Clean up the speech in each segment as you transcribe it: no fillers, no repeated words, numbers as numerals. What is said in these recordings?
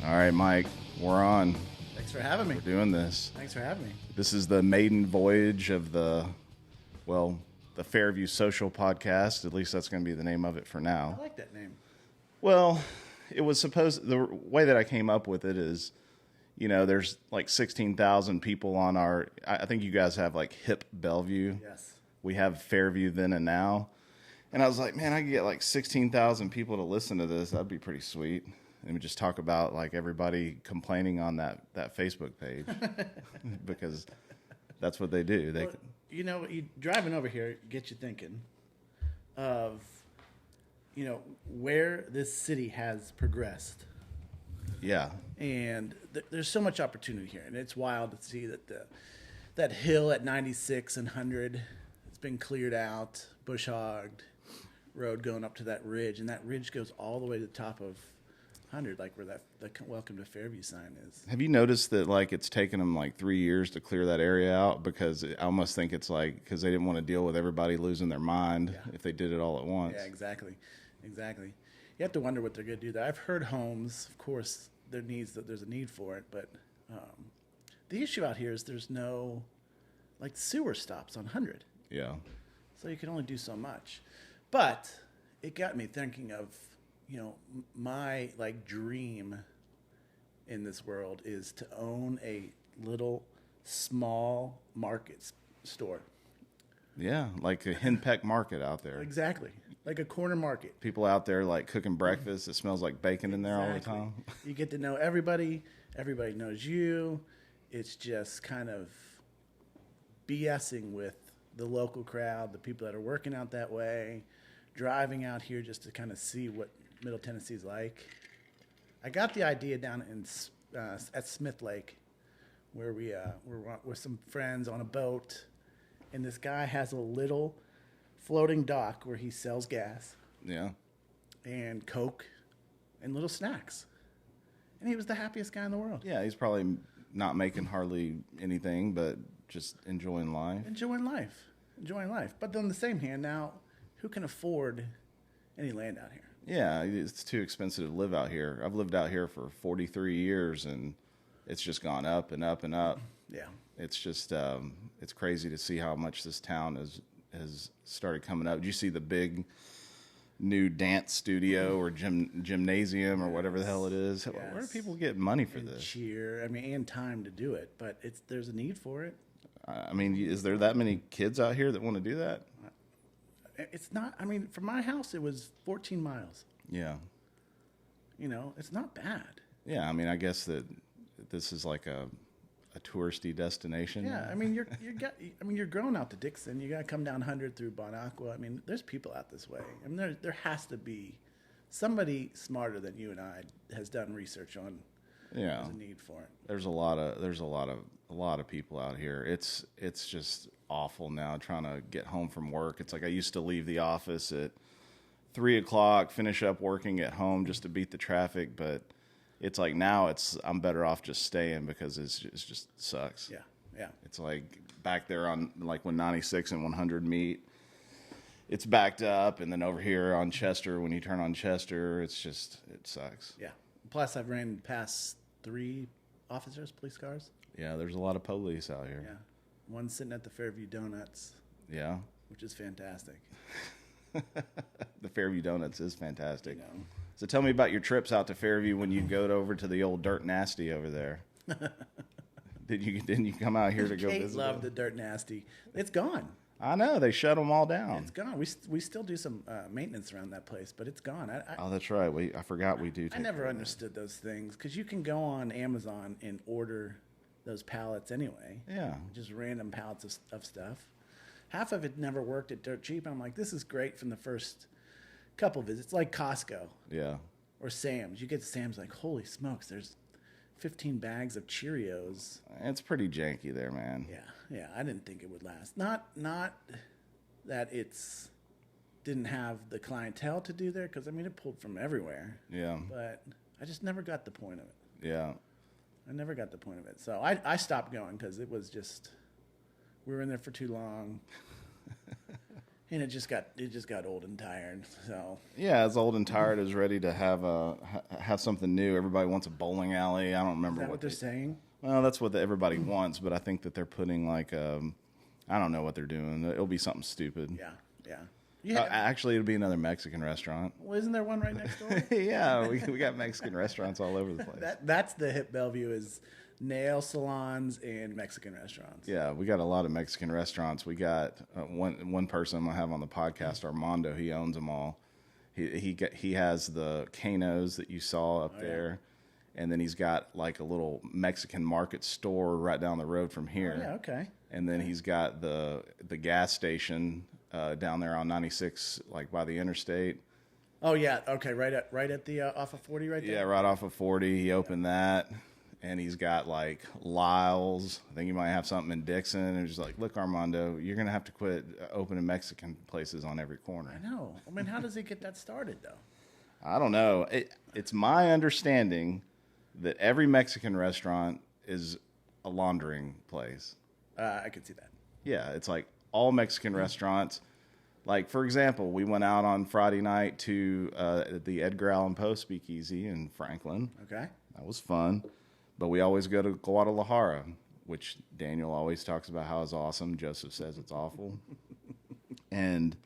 All right, Mike, we're on. Thanks for having me. We're doing this. Thanks for having me. This is the maiden voyage of the Fairview Social Podcast. At least that's going to be the name of it for now. I like that name. Well, it was the way that I came up with it is, there's like 16,000 people on I think you guys have like HIP Bellevue. Yes. We have Fairview then and now. And I was like, man, I could get like 16,000 people to listen to this. That'd be pretty sweet. And we just talk about like everybody complaining on that Facebook page because that's what they do. Driving over here gets you thinking of, where this city has progressed. Yeah. And there's so much opportunity here. And it's wild to see that hill at 96 and 100, it's been cleared out, bush hogged, road going up to that ridge. And that ridge goes all the way to the top of 100, like where the Welcome to Fairview sign is. Have you noticed that like it's taken them like 3 years to clear that area out? Because I almost think it's like because they didn't want to deal with everybody losing their mind if they did it all at once. Yeah, exactly. You have to wonder what they're going to do there. I've heard homes, of course, there's a need for it, but the issue out here is there's no like sewer stops on 100. Yeah. So you can only do so much. But it got me thinking of, my like dream in this world is to own a little small market store. Yeah, like a henpeck market out there. Exactly. Like a corner market. People out there like cooking breakfast. It smells like bacon in there all the time. You get to know everybody. Everybody knows you. It's just kind of BSing with the local crowd, the people that are working out that way, driving out here just to kind of see what Middle Tennessee's like. I got the idea down at Smith Lake, where we're with some friends on a boat, and this guy has a little floating dock where he sells gas, and Coke, and little snacks, and he was the happiest guy in the world. Yeah, he's probably not making hardly anything, but just enjoying life. Enjoying life. But on the same hand, now, who can afford any land out here? Yeah, it's too expensive to live out here. I've lived out here for 43 years, and it's just gone up and up and up. Yeah. It's just, it's crazy to see how much this town has started coming up. Did you see the big new dance studio or gymnasium or whatever the hell it is? Yes. Where do people get money for this? Cheer, and time to do it, but there's a need for it. I mean, is there that many kids out here that want to do that? It's not. I mean, from my house, it was 14 miles. Yeah. It's not bad. Yeah, I mean, I guess that this is like a touristy destination. Yeah, I mean, you're growing out to Dixon. You got to come down 100 through Bon Aqua. I mean, there's people out this way. I mean, there has to be somebody smarter than you and I has done research on. Yeah, there's a need for it. There's a lot of people out here. It's just awful now trying to get home from work. It's like I used to leave the office at 3:00, finish up working at home just to beat the traffic, but it's like now I'm better off just staying because it just sucks. Yeah. It's like back there on like when 96 and 100 meet, it's backed up, and then over here on Chester, when you turn on Chester, it sucks. Yeah. Plus, I've ran past 3 police cars. Yeah, there's a lot of police out here. Yeah. One sitting at the Fairview Donuts. Yeah. Which is fantastic. The Fairview Donuts is fantastic. So tell me about your trips out to Fairview when you go over to the old Dirt Nasty over there. Didn't you come out here to go Kate visit? Loved the Dirt Nasty. It's gone. I know, they shut them all down. It's gone. We still do some maintenance around that place, but it's gone. Oh, that's right. I forgot we do. I never understood those things because you can go on Amazon and order those pallets anyway. Yeah, just random pallets of stuff. Half of it never worked at Dirt Cheap. I'm like, this is great from the first couple visits, like Costco. Yeah. Or Sam's. You get to Sam's, like, holy smokes, there's 15 bags of Cheerios. It's pretty janky there, man. Yeah. I didn't think it would last. Not that it's didn't have the clientele to do there, because I mean it pulled from everywhere. Yeah. But I just never got the point of it. Yeah. I never got the point of it. So I stopped going because it was just we were in there for too long. And it just got old and tired. So Yeah, as old and tired as ready to have something new. Everybody wants a bowling alley. I don't remember is that what what they're saying? Well, that's what everybody wants, but I think that they're putting like I don't know what they're doing. It'll be something stupid. Yeah, yeah. Actually, it'll be another Mexican restaurant. Well, isn't there one right next door? Yeah, we got Mexican restaurants all over the place. That's the hip Bellevue is nail salons and Mexican restaurants. Yeah, we got a lot of Mexican restaurants. We got one person I'm gonna have on the podcast, Armando. He owns them all. He has the Canos that you saw up there, and then he's got like a little Mexican market store right down the road from here. Oh, yeah, okay. And then he's got the gas station down there on 96, like by the interstate. Oh yeah, okay, right at the off of 40 right there. Yeah, right off of 40. He opened that. And he's got like Lyle's. I think he might have something in Dixon. And he's like, look, Armando, you're going to have to quit opening Mexican places on every corner. I know. I mean, how does he get that started, though? I don't know. It's my understanding that every Mexican restaurant is a laundering place. I could see that. Yeah, it's like all Mexican restaurants. Like, for example, we went out on Friday night to the Edgar Allan Poe Speakeasy in Franklin. Okay. That was fun. But we always go to Guadalajara, which Daniel always talks about how it's awesome. Joseph says it's awful. And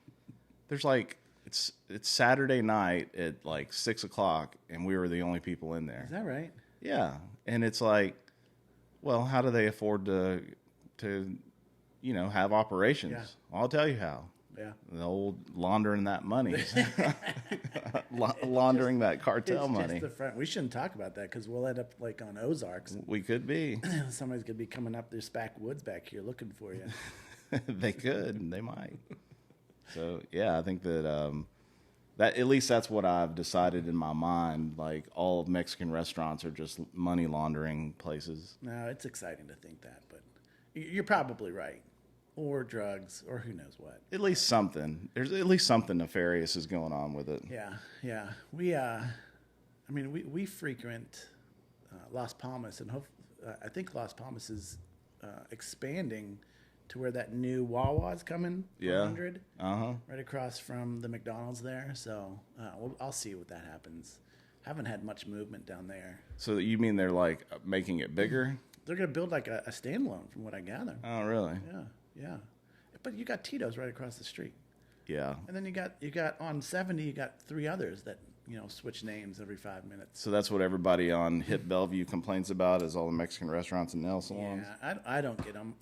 there's like, it's Saturday night at like 6 o'clock, and we were the only people in there. Is that right? Yeah. And it's like, well, how do they afford to have operations? Yeah. Well, I'll tell you how. Yeah. The old laundering that money. Laundering that cartel It's money. just the front. We shouldn't talk about that because we'll end up like on Ozarks. We could be. Somebody's going to be coming up their SPAC woods back here looking for you. They could. They might. So, yeah, I think that that at least that's what I've decided in my mind. Like, all of Mexican restaurants are just money laundering places. No, it's exciting to think that, but you're probably right. Or drugs, or who knows what. At least something. There's at least something nefarious is going on with it. Yeah. We frequent Las Palmas, and I think Las Palmas is expanding to where that new Wawa's coming. Yeah. 100, Uh-huh. right across from the McDonald's there. So I'll see what that happens. Haven't had much movement down there. So you mean they're like making it bigger? They're going to build like a standalone, from what I gather. Oh, really? Yeah. But you got Tito's right across the street. Yeah. And then you got on 70, you got three others that, switch names every 5 minutes. So that's what everybody on Hip Bellevue complains about is all the Mexican restaurants and nail salons? Yeah, I don't get on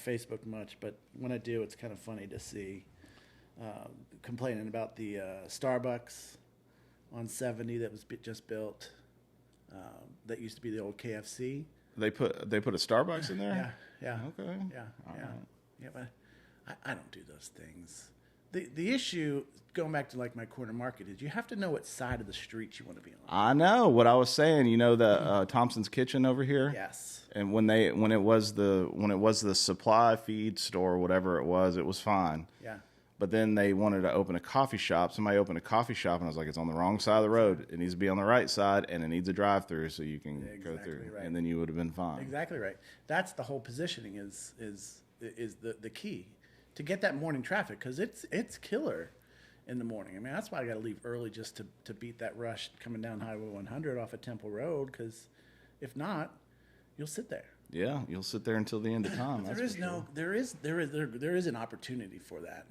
Facebook much, but when I do, it's kind of funny to see complaining about the Starbucks on 70 that was just built. That used to be the old KFC. They put a Starbucks in there? Yeah. Okay. Yeah. All Yeah. right. Yeah, but I don't do those things. The issue, going back to like my corner market, is you have to know what side of the street you want to be on. I know what I was saying. You know the Thompson's Kitchen over here. Yes. And when it was the supply feed store, whatever it was fine. Yeah. But then they wanted to open a coffee shop. Somebody opened a coffee shop, and I was like, it's on the wrong side of the road. It needs to be on the right side, and it needs a drive-through so you can go through. Right. And then you would have been fine. Exactly right. That's the whole positioning is the key to get that morning traffic, because it's killer in the morning. I mean, that's why I got to leave early just to beat that rush coming down Highway 100 off of Temple Road, because if not, you'll sit there. Yeah, you'll sit there until the end of time. There is an opportunity for that.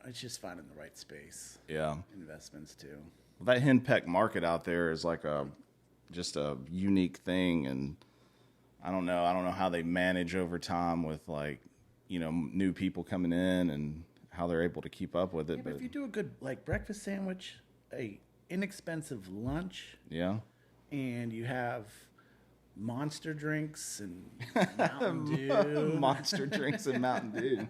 It's just finding the right space. Yeah. Investments too. Well, that Henpeck market out there is like just a unique thing, and I don't know how they manage over time with like, new people coming in and how they're able to keep up with it. Yeah, but if you do a good like breakfast sandwich, a inexpensive lunch, yeah, and you have monster drinks and Mountain Dew, monster drinks and Mountain Dew,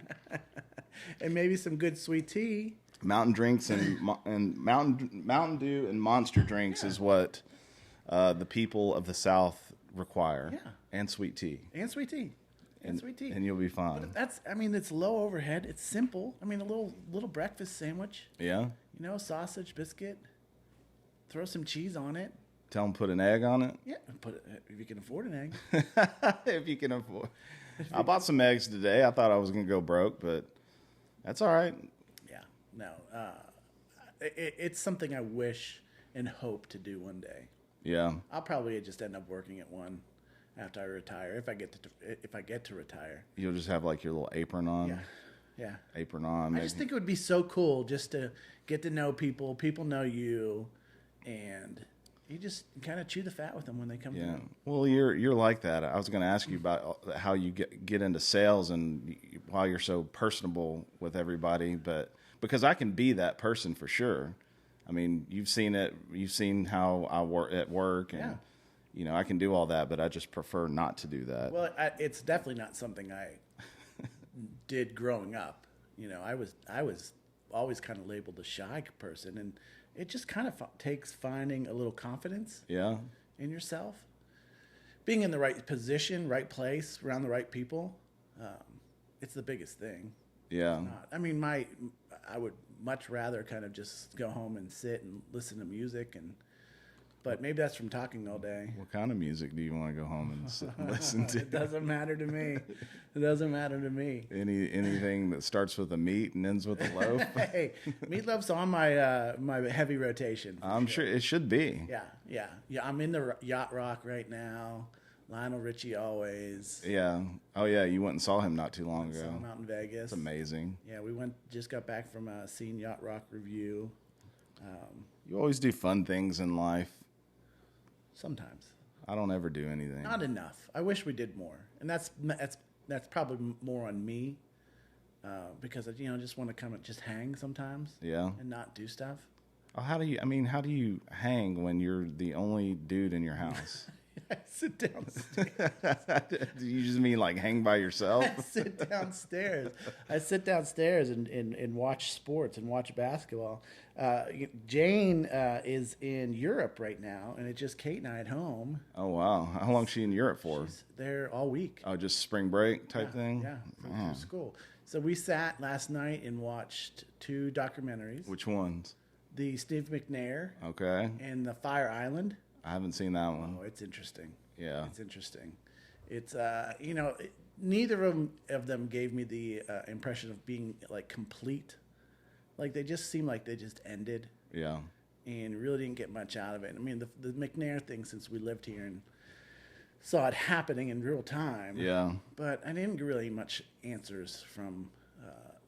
and maybe some good sweet tea. Mountain drinks and Mountain Dew and monster drinks is what the people of the South require. Yeah. And sweet tea. And sweet tea. And you'll be fine. It's low overhead. It's simple. I mean, a little breakfast sandwich. Yeah. Sausage, biscuit. Throw some cheese on it. Tell them put an egg on it. Yeah, if you can afford an egg. If you can afford. I bought some eggs today. I thought I was going to go broke, but that's all right. Yeah. no. It's something I wish and hope to do one day. Yeah. I'll probably just end up working at one after I retire, if I get to retire. You'll just have like your little apron on. Yeah, yeah. Apron on. I just think it would be so cool just to get to know people. People know you, and you just kind of chew the fat with them when they come. Yeah. through. Well, you're like that. I was going to ask you about how you get into sales and why you're so personable with everybody, but because I can be that person for sure. I mean, you've seen it. You've seen how I work at work, and I can do all that, but I just prefer not to do that. Well, it's definitely not something I did growing up. I was always kind of labeled a shy person, and it just kind of takes finding a little confidence in yourself, being in the right position, right place, around the right people. It's the biggest thing. Yeah. I mean, I would much rather kind of just go home and sit and listen to music, but maybe that's from talking all day. What kind of music do you want to go home and sit and listen to? It doesn't matter to me. It doesn't matter to me. Anything that starts with a meat and ends with a loaf? Hey, Meatloaf's on my heavy rotation. I'm sure it should be. Yeah. I'm in the yacht rock right now. Lionel Richie always. Yeah. Oh yeah. You went and saw him not too long ago. Saw him out in Vegas. It's amazing. Yeah, we just got back from seeing Yacht Rock Review. You always do fun things in life. Sometimes. I don't ever do anything. Not enough. I wish we did more, and that's probably more on me, because I just want to come and just hang sometimes. Yeah. And not do stuff. Oh, how do you hang when you're the only dude in your house? I sit downstairs. Do you just mean like hang by yourself? I sit downstairs and watch sports and watch basketball. Jane is in Europe right now, and it's just Kate and I at home. Oh wow! How long is she in Europe for? She's there all week. Oh, just spring break type thing. Yeah, from school. So we sat last night and watched 2 documentaries. Which ones? The Steve McNair. Okay. And the Fire Island. I haven't seen that one. Oh, it's interesting. Yeah. It's interesting. It's neither of them gave me the impression of being like complete. Like they just seemed like they just ended. Yeah. And really didn't get much out of it. I mean, the McNair thing, since we lived here and saw it happening in real time. Yeah. But I didn't get really much answers from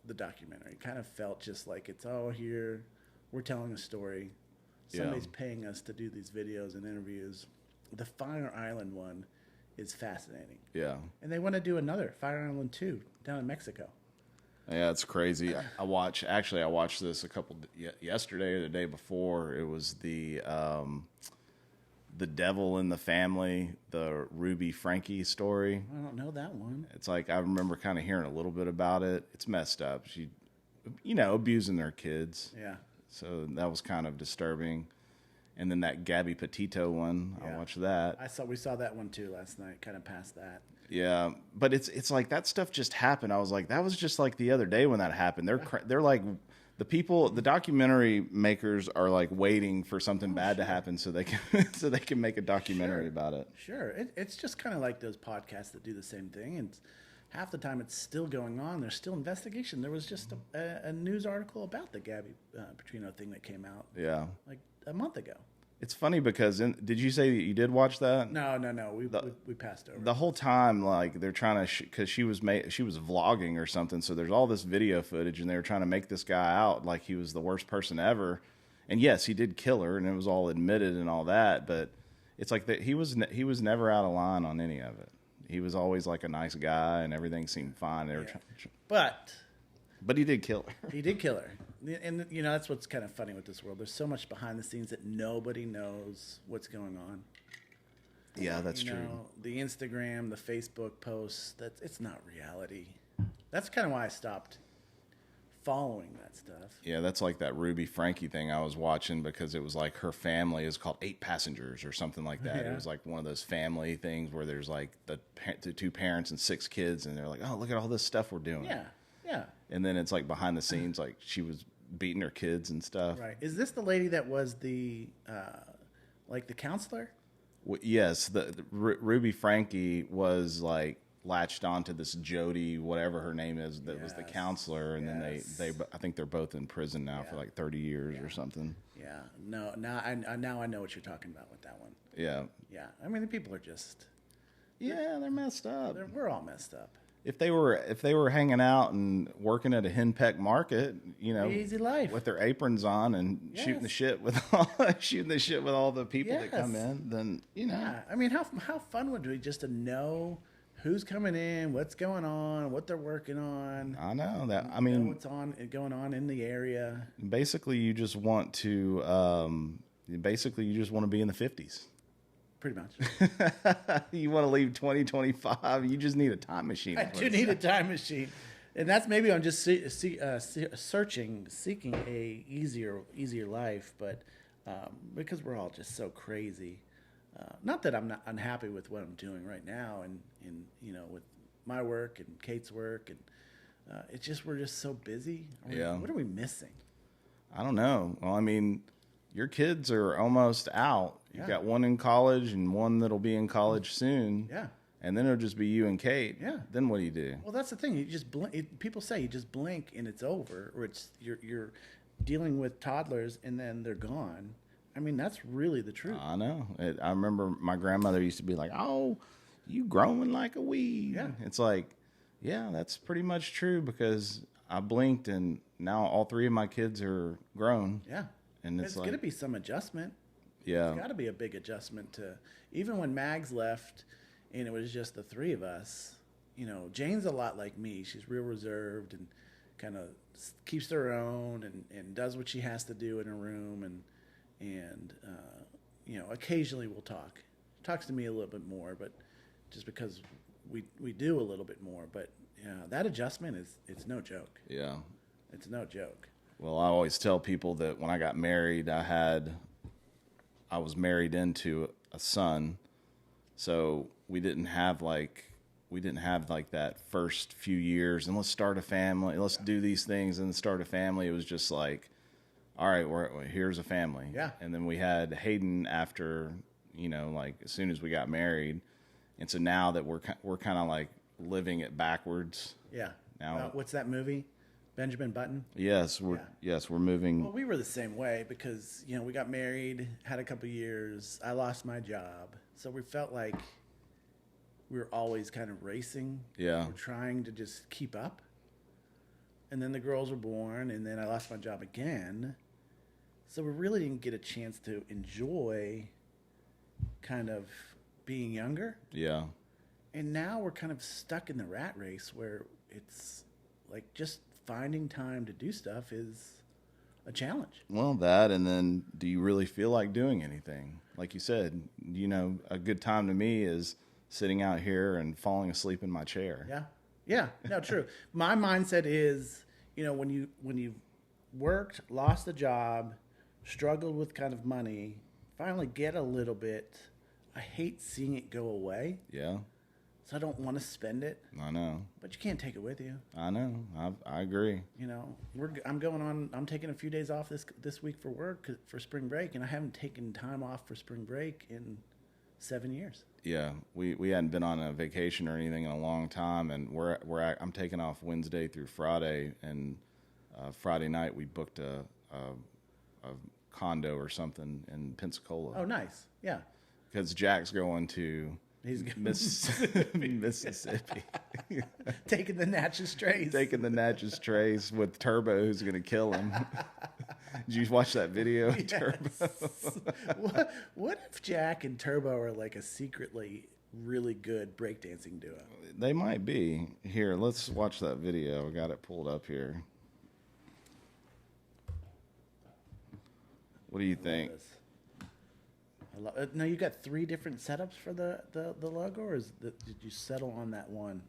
the documentary. It kind of felt just like it's all here. We're telling a story. Somebody's paying us to do these videos and interviews. The Fire Island one is fascinating. Yeah. And they want to do another Fire Island 2 down in Mexico. Yeah, it's crazy. I watched this yesterday or the day before. It was the Devil in the Family, the Ruby Frankie story. I don't know that one. It's like I remember kind of hearing a little bit about it. It's messed up. She, abusing their kids. Yeah. So that was kind of disturbing. And then that Gabby Petito one, I watched that. We saw that one too last night, kind of past that. Yeah, but it's like that stuff just happened. I was like, that was just like the other day when that happened. They're like the documentary makers are like waiting for something bad to happen so they can make a documentary about it. Sure, it's just kind of like those podcasts that do the same thing, and half the time it's still going on. There's still investigation. There was just a news article about the Gabby Petito thing that came out. Yeah, like a month ago. It's funny because did you say that you did watch that? No. We passed over the whole time. Like they're trying to because she was vlogging or something. So there's all this video footage, and they were trying to make this guy out like he was the worst person ever. And yes, he did kill her, and it was all admitted and all that. But it's like that he was never out of line on any of it. He was always like a nice guy, and everything seemed fine. They were but he did kill her. He did kill her. And, that's what's kind of funny with this world. There's so much behind the scenes that nobody knows what's going on. Yeah, that's true. The Instagram, the Facebook posts, it's not reality. That's kind of why I stopped following that stuff. Yeah, that's like that Ruby Frankie thing I was watching because it was like her family is called 8 Passengers or something like that. Yeah. It was like one of those family things where there's like the 2 parents and 6 kids, and they're like, oh, look at all this stuff we're doing. Yeah. And then it's like behind the scenes, like she was beating her kids and stuff. Right. Is this the lady that was the like the counselor? Yes, the Ruby Frankie was like latched onto this Jody, whatever her name is, that was the Yes. counselor, and then Yes. they I think they're both in prison now for Yeah. like 30 years or something. Yeah. No. Now I know what you're talking about with that one. Yeah. Yeah. I mean, the people are just Yeah, they're messed up. we're all messed up. If they were hanging out and working at a henpeck market, you know, Easy life. with their aprons on and shooting the Yes. shit with all the people that come Yes. in, then you know. Yeah. I mean, how fun would it be just to know who's coming in, what's going on, what they're working on, I know that. I know mean, what's going on in the area. basically, you just want to be in the 50s. Pretty much. You want to leave 2025. You just need a time machine. I do need a time machine, and that's maybe I'm just seeking a easier life, but because we're all just so crazy. Not that I'm not unhappy with what I'm doing right now, and you know, with my work and Kate's work, and it's just we're just so busy. Yeah. What are we missing? I don't know. Well, I mean, your kids are almost out. You've got one in college and one that'll be in college soon. Yeah. And then it'll just be you and Kate. Yeah. Then what do you do? Well, that's the thing. You just blink. People say you just blink and it's over, or it's you're dealing with toddlers and then they're gone. I mean, that's really the truth. I know. I remember my grandmother used to be like, "Oh, you growing like a weed." Yeah. It's like, yeah, that's pretty much true because I blinked and now all three of my kids are grown. Yeah. And it's like, going to be some adjustment. yeah, It's got to be a big adjustment to even when Mags left and it was just the three of us. You know, Jane's a lot like me. She's real reserved and kind of keeps her own and does what she has to do in her room and you know, occasionally we'll talk. Talks to me a little bit more, but just because we do a little bit more. But that adjustment it's no joke. yeah. It's no joke. Well, I always tell people that when I got married, I was married into a son, so we didn't have like that first few years and let's start a family, let's do these things and start a family. It was just like, all right, here's a family. Yeah. And then we had Hayden after, you know, like as soon as we got married, and so now that we're kind of like living it backwards. Yeah. Now, What's that movie? Benjamin Button? yes, we're moving. Well, we were the same way because, you know, we got married, had a couple years. I lost my job. So we felt like we were always kind of racing. Yeah. We're trying to just keep up. And then the girls were born, and then I lost my job again. So we really didn't get a chance to enjoy kind of being younger. Yeah. And now we're kind of stuck in the rat race where it's like just finding time to do stuff is a challenge. Well, that, and then do you really feel like doing anything? Like you said, you know, a good time to me is sitting out here and falling asleep in my chair. Yeah. Yeah. No, true. My mindset is, you know, when you worked, lost a job, struggled with kind of money, finally get a little bit, I hate seeing it go away. Yeah. So I don't want to spend it, I know. but you can't take it with you. I know. I agree. You know, I'm taking a few days off this week for work for spring break, and I haven't taken time off for spring break in 7 years. Yeah, we hadn't been on a vacation or anything in a long time, and I'm taking off Wednesday through Friday, and Friday night we booked a condo or something in Pensacola. Oh, nice. Yeah. Because Jack's going to Mississippi. Taking the Natchez Trace. Taking the Natchez Trace with Turbo, who's going to kill him. Did you watch that video of Turbo? What if Jack and Turbo are like a secretly really good breakdancing duo? They might be. Here, let's watch that video. I got it pulled up here. What do you think? Now you got 3 different setups for the logo, or did you settle on that one?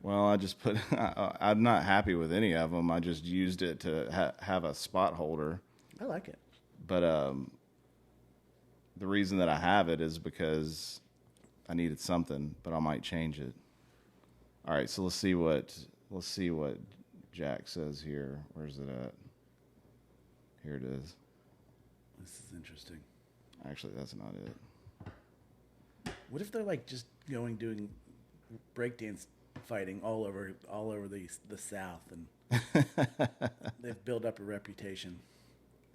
Well, I just put. I'm not happy with any of them. I just used it to have a spot holder. I like it. But the reason that I have it is because I needed something, but I might change it. All right, so let's see what Jack says here. Where's it at? Here it is. This is interesting. Actually, that's not it. What if they're like just doing breakdance fighting all over the South, and they've built up a reputation.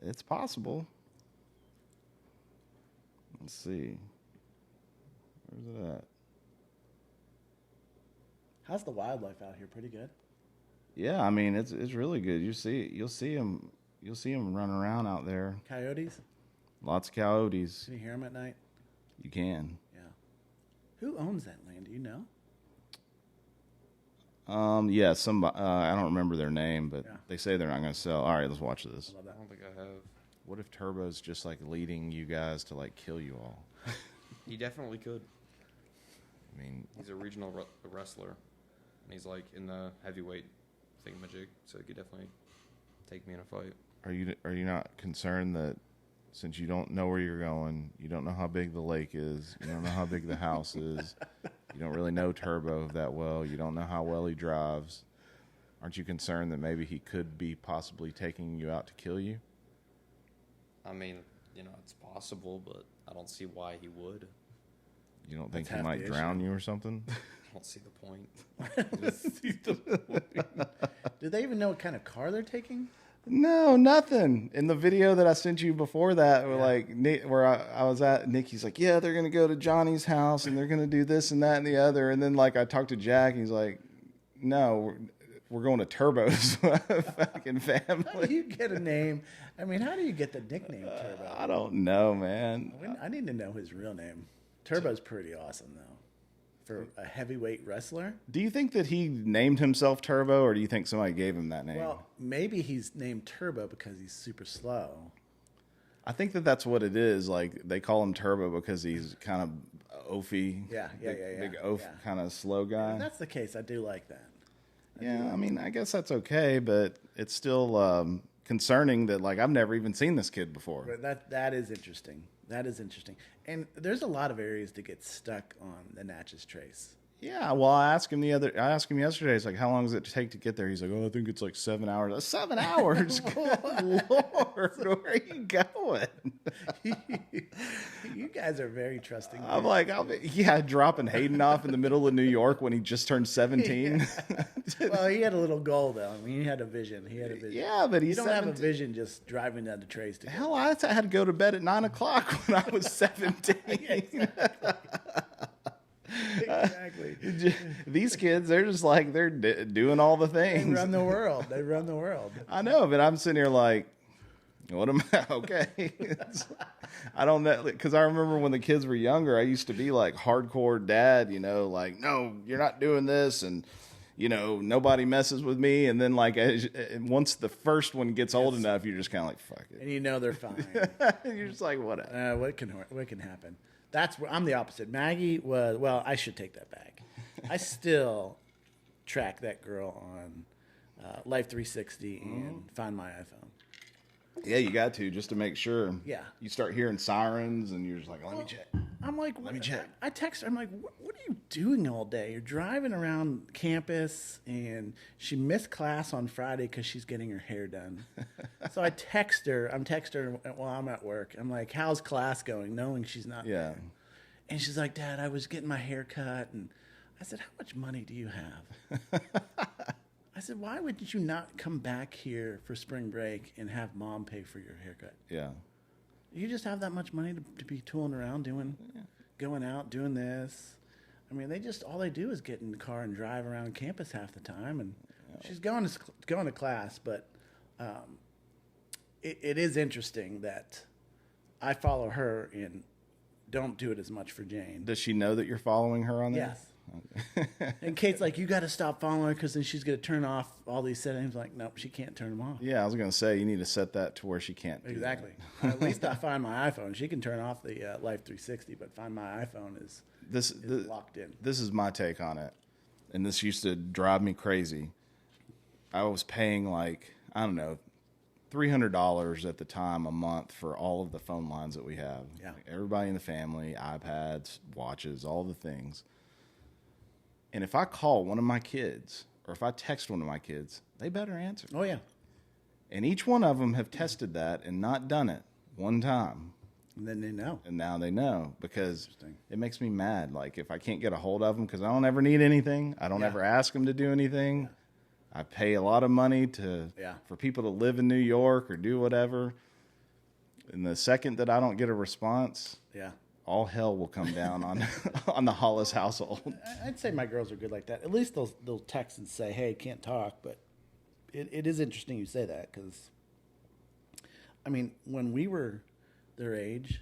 It's possible. Let's see. Where's it at? How's the wildlife out here? Pretty good. Yeah, I mean it's really good. You'll see them running around out there. Coyotes? Lots of coyotes. Can you hear them at night? You can. Yeah. Who owns that land? Do you know? Yeah, somebody. I don't remember their name, but Yeah. they say they're not going to sell. All right, let's watch this. I love that. I don't think I have. What if Turbo's just like leading you guys to like kill you all? He definitely could. I mean, He's a regional wrestler, and he's like in the heavyweight thingamajig, so he could definitely take me in a fight. are you not concerned that since you don't know where you're going, you don't know how big the lake is, you don't know how big the house is, you don't really know Turbo that well, you don't know how well he drives, aren't you concerned that maybe he could be possibly taking you out to kill you? I mean, it's possible, but I don't see why he would. You don't think That's he half might the drown you or something? I don't see the point. Do they even know what kind of car they're taking? No, nothing. In the video that I sent you before that, Yeah. like where I was at, Nikki's like, yeah, they're gonna go to Johnny's house and they're gonna do this and that and the other. And then like I talked to Jack, and he's like, no, we're going to Turbo's fucking How do family. you get a name? I mean, how do you get the nickname Turbo? I don't know, man. I need to know his real name. Turbo's pretty awesome, though. For a heavyweight wrestler? Do you think that he named himself Turbo, or do you think somebody gave him that name? Well, maybe he's named Turbo because he's super slow. I think that that's what it is. Like they call him Turbo because he's kind of oafy. Yeah. Big oaf, Yeah. kind of slow guy. If that's the case, I do like that. Yeah, I mean, I guess that's okay, but it's still concerning that like I've never even seen this kid before. But that is interesting. That is interesting. And there's a lot of areas to get stuck on the Natchez Trace. Yeah, well, I asked him yesterday. It's like, how long does it take to get there? He's like, oh, I think it's like 7 hours. 7 hours? Good Lord, where are you going? You guys are very trusting. I'm like, dropping Hayden off in the middle of New York when he just turned 17. Well, he had a little goal, though. I mean, he had a vision. Yeah, but You he's don't have a 17. vision just driving down the Trace. To Hell, I had to go to bed at 9 o'clock when I was 17. Exactly. These kids, they're just like, they're doing all the They things. run the world. They run the world. I know, but I'm sitting here like, what am I? Okay. I don't know. Because I remember when the kids were younger, I used to be like hardcore dad, like, no, you're not doing this. And, nobody messes with me. And then like, once the first one gets old enough, you're just kind of like, fuck it. And you know they're fine. You're just like, whatever. What can happen? That's where I'm the opposite. Maggie was, well, I should take that back. I still track that girl on Life 360 and Find My iPhone. Yeah, you got to, just to make sure. Yeah. You start hearing sirens and you're just like, let me check. I'm like, Let me check. I text her. I'm like, what are you doing all day? You're driving around campus, and she missed class on Friday because she's getting her hair done. So I text her. I'm texting her while I'm at work. I'm like, how's class going? Knowing she's not Yeah. there. And she's like, Dad, I was getting my hair cut. And I said, how much money do you have? I said, why would you not come back here for spring break and have Mom pay for your haircut? Yeah. You just have that much money to be tooling around going out, doing this. I mean, all they do is get in the car and drive around campus half the time. And she's going to class, but it is interesting that I follow her and don't do it as much for Jane. Does she know that you're following her on there? Yes. And Kate's like, you got to stop following her because then she's going to turn off all these settings. Like, nope, she can't turn them off. Yeah, I was going to say, you need to set that to where she can't do Exactly. At least I Find My iPhone. She can turn off the Life 360, but Find My iPhone is locked in. This is my take on it, and this used to drive me crazy. I was paying like, I don't know, $300 at the time a month for all of the phone lines that we have. Yeah. Like everybody in the family, iPads, watches, all the things. And if I call one of my kids or if I text one of my kids, they better answer. Oh, yeah. And each one of them have tested that and not done it one time. And then they know. And now they know, because Interesting. it makes me mad. Like, if I can't get a hold of them, because I don't ever need anything, I don't Yeah. ever ask them to do anything. I pay a lot of money for people to live in New York or do whatever. And the second that I don't get a response, Yeah. all hell will come down on on the Hollis household. I'd say my girls are good like that. At least they'll text and say, "Hey, can't talk." But it is interesting you say that, because, I mean, when we were their age,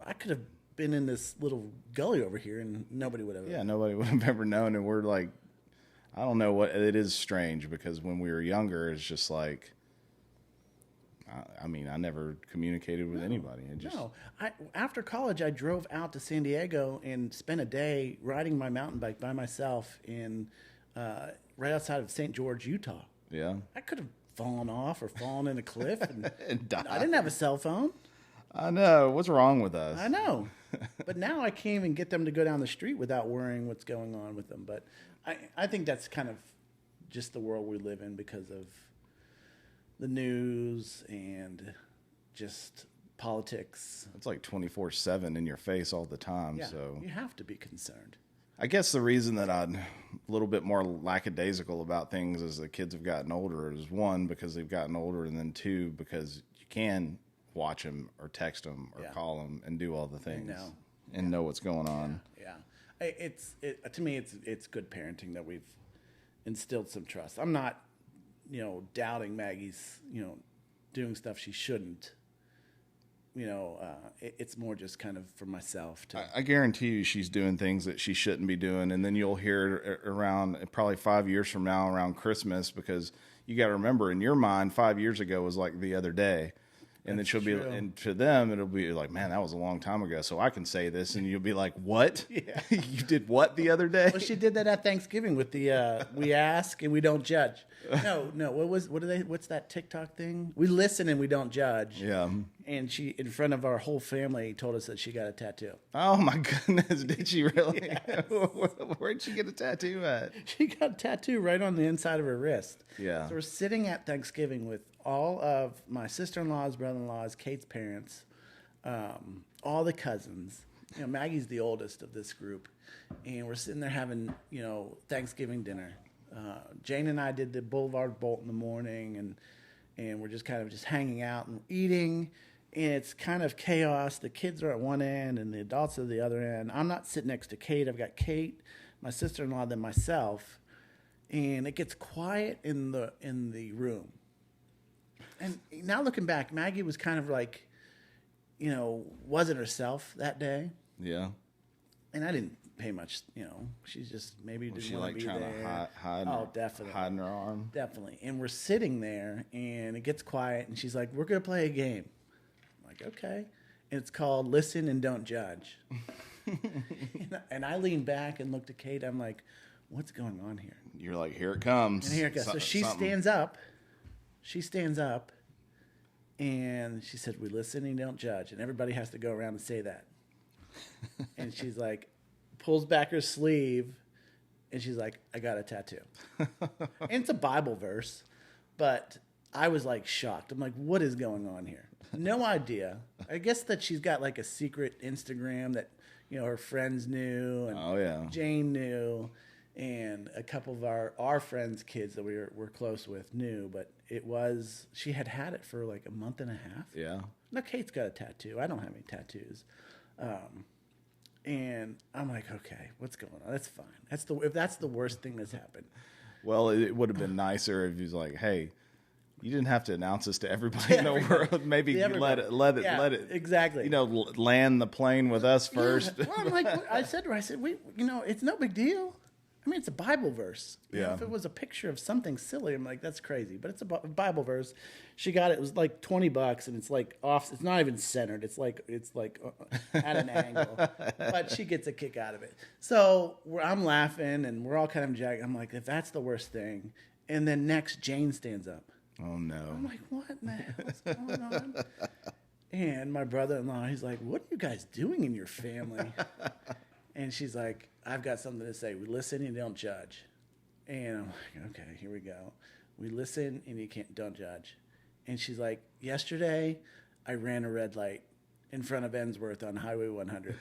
I could have been in this little gully over here and nobody would have. Yeah, nobody would have ever known. And we're like, I don't know what, it is strange, because when we were younger, it's just like, I mean, I never communicated with anybody. It just, No, after college, I drove out to San Diego and spent a day riding my mountain bike by myself in right outside of St. George, Utah. yeah. I could have fallen off or fallen in a cliff, and And died. I didn't have a cell phone. I know. What's wrong with us? I know, but now I can't even get them to go down the street without worrying what's going on with them. But I think that's kind of just the world we live in, because of the news and just politics. It's like 24/7 in your face all the time. Yeah, So you have to be concerned. I guess the reason that I'm a little bit more lackadaisical about things as the kids have gotten older is, one, because they've gotten older, and then two, because you can watch them or text them or Yeah. call them and do all the things know. and know what's going on. Yeah, to me it's good parenting that we've instilled some trust. I'm not, doubting Maggie's, doing stuff she shouldn't. It's more just kind of for myself to. I guarantee you she's doing things that she shouldn't be doing, and then you'll hear it around probably 5 years from now around Christmas, because you got to remember, in your mind, 5 years ago was like the other day. And then she'll be, true. and to them, it'll be like, man, that was a long time ago. So I can say this, and you'll be like, what? Yeah. You did what the other day? Well, she did that at Thanksgiving with the we ask and we don't judge. No. What's that TikTok thing? We listen and we don't judge. Yeah. And she, in front of our whole family, told us that she got a tattoo. Oh my goodness, did she really? Where'd she get a tattoo at? She got a tattoo right on the inside of her wrist. Yeah. So we're sitting at Thanksgiving with all of my sister-in-laws, brother-in-laws, Kate's parents, all the cousins. Maggie's the oldest of this group, and we're sitting there having, Thanksgiving dinner. Jane and I did the Boulevard Bolt in the morning, and we're just kind of just hanging out and eating, and it's kind of chaos. The kids are at one end, and the adults are at the other end. I'm not sitting next to Kate. I've got Kate, my sister-in-law, then myself, and it gets quiet in the room. And now looking back, Maggie was kind of like, wasn't herself that day. Yeah. And I didn't pay much, she's just maybe Was didn't she want like to be trying there. to hide? Oh, definitely. Hiding her arm? Definitely. And we're sitting there, and it gets quiet, and she's like, we're going to play a game. I'm like, okay. And it's called Listen and Don't Judge. And I leaned back and looked at Kate. I'm like, what's going on here? You're like, here it comes. And here it goes. So she stands up. She stands up, and she said, we listen and don't judge. And everybody has to go around and say that. And she's like, pulls back her sleeve, and she's like, I got a tattoo. And it's a Bible verse, but I was like shocked. I'm like, what is going on here? No idea. I guess that she's got like a secret Instagram that, her friends knew, and Oh, yeah. Jane knew, and a couple of our friends' kids that we're close with knew, but she had it for like a month and a half. Yeah. Now, Kate's got a tattoo. I don't have any tattoos. And I'm like, okay, what's going on? That's fine. If that's the worst thing that's happened. Well, it would have been nicer if he was like, hey, you didn't have to announce this to everybody in the world. Maybe you let it exactly. Land the plane with us first. Yeah. Well, I'm like, I said to her, it's no big deal. I mean, it's a Bible verse. Yeah. If it was a picture of something silly, I'm like, that's crazy. But it's a Bible verse. She got it. It was like $20, and it's like off. It's not even centered. It's like at an angle. But she gets a kick out of it. So I'm laughing, and we're all kind of jagged. I'm like, if that's the worst thing. And then next, Jane stands up. Oh, no. I'm like, what in the hell is going on? And my brother-in-law, he's like, what are you guys doing in your family? And she's like, I've got something to say. We listen and don't judge. And I'm like, okay, here we go. We listen and don't judge. And she's like, yesterday I ran a red light in front of Ensworth on Highway 100.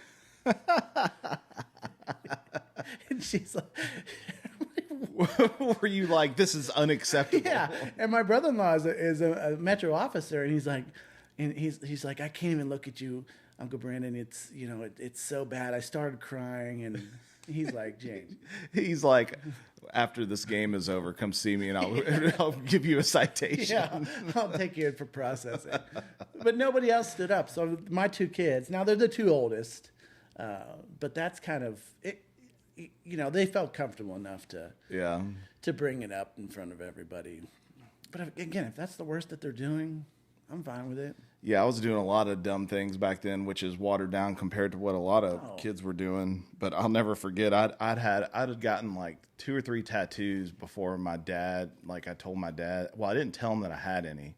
And she's like, Were you like, this is unacceptable? yeah. And my brother-in-law is a Metro officer, and he's like, I can't even look at you, Uncle Brandon. It's it's so bad. I started crying, and he's like, James. He's like, after this game is over, come see me and I'll give you a citation. Yeah, I'll take you in for processing. But nobody else stood up. So my two kids, now they're the two oldest, but that's kind of it. They felt comfortable enough to bring it up in front of everybody. But again, if that's the worst that they're doing, I'm fine with it. Yeah, I was doing a lot of dumb things back then, which is watered down compared to what a lot of kids were doing. But I'll never forget, I'd had gotten like 2 or 3 tattoos before my dad. Like I told my dad, well, I didn't tell him that I had any.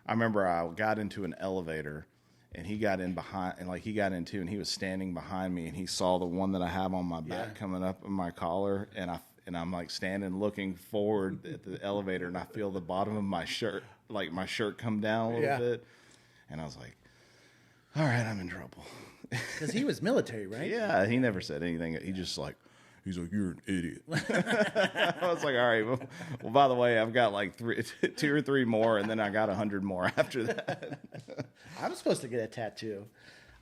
I remember I got into an elevator, and he got in behind, and like he got in too, and he was standing behind me, and he saw the one that I have on my back coming up in my collar, and I'm like standing looking forward at the elevator, and I feel the bottom of my shirt, like my shirt come down a little bit. And I was like, all right, I'm in trouble. Because he was military, right? Yeah, he never said anything. He's like, you're an idiot. I was like, all right, well, by the way, I've got like 2 or 3 more, and then I got 100 more after that. I'm supposed to get a tattoo.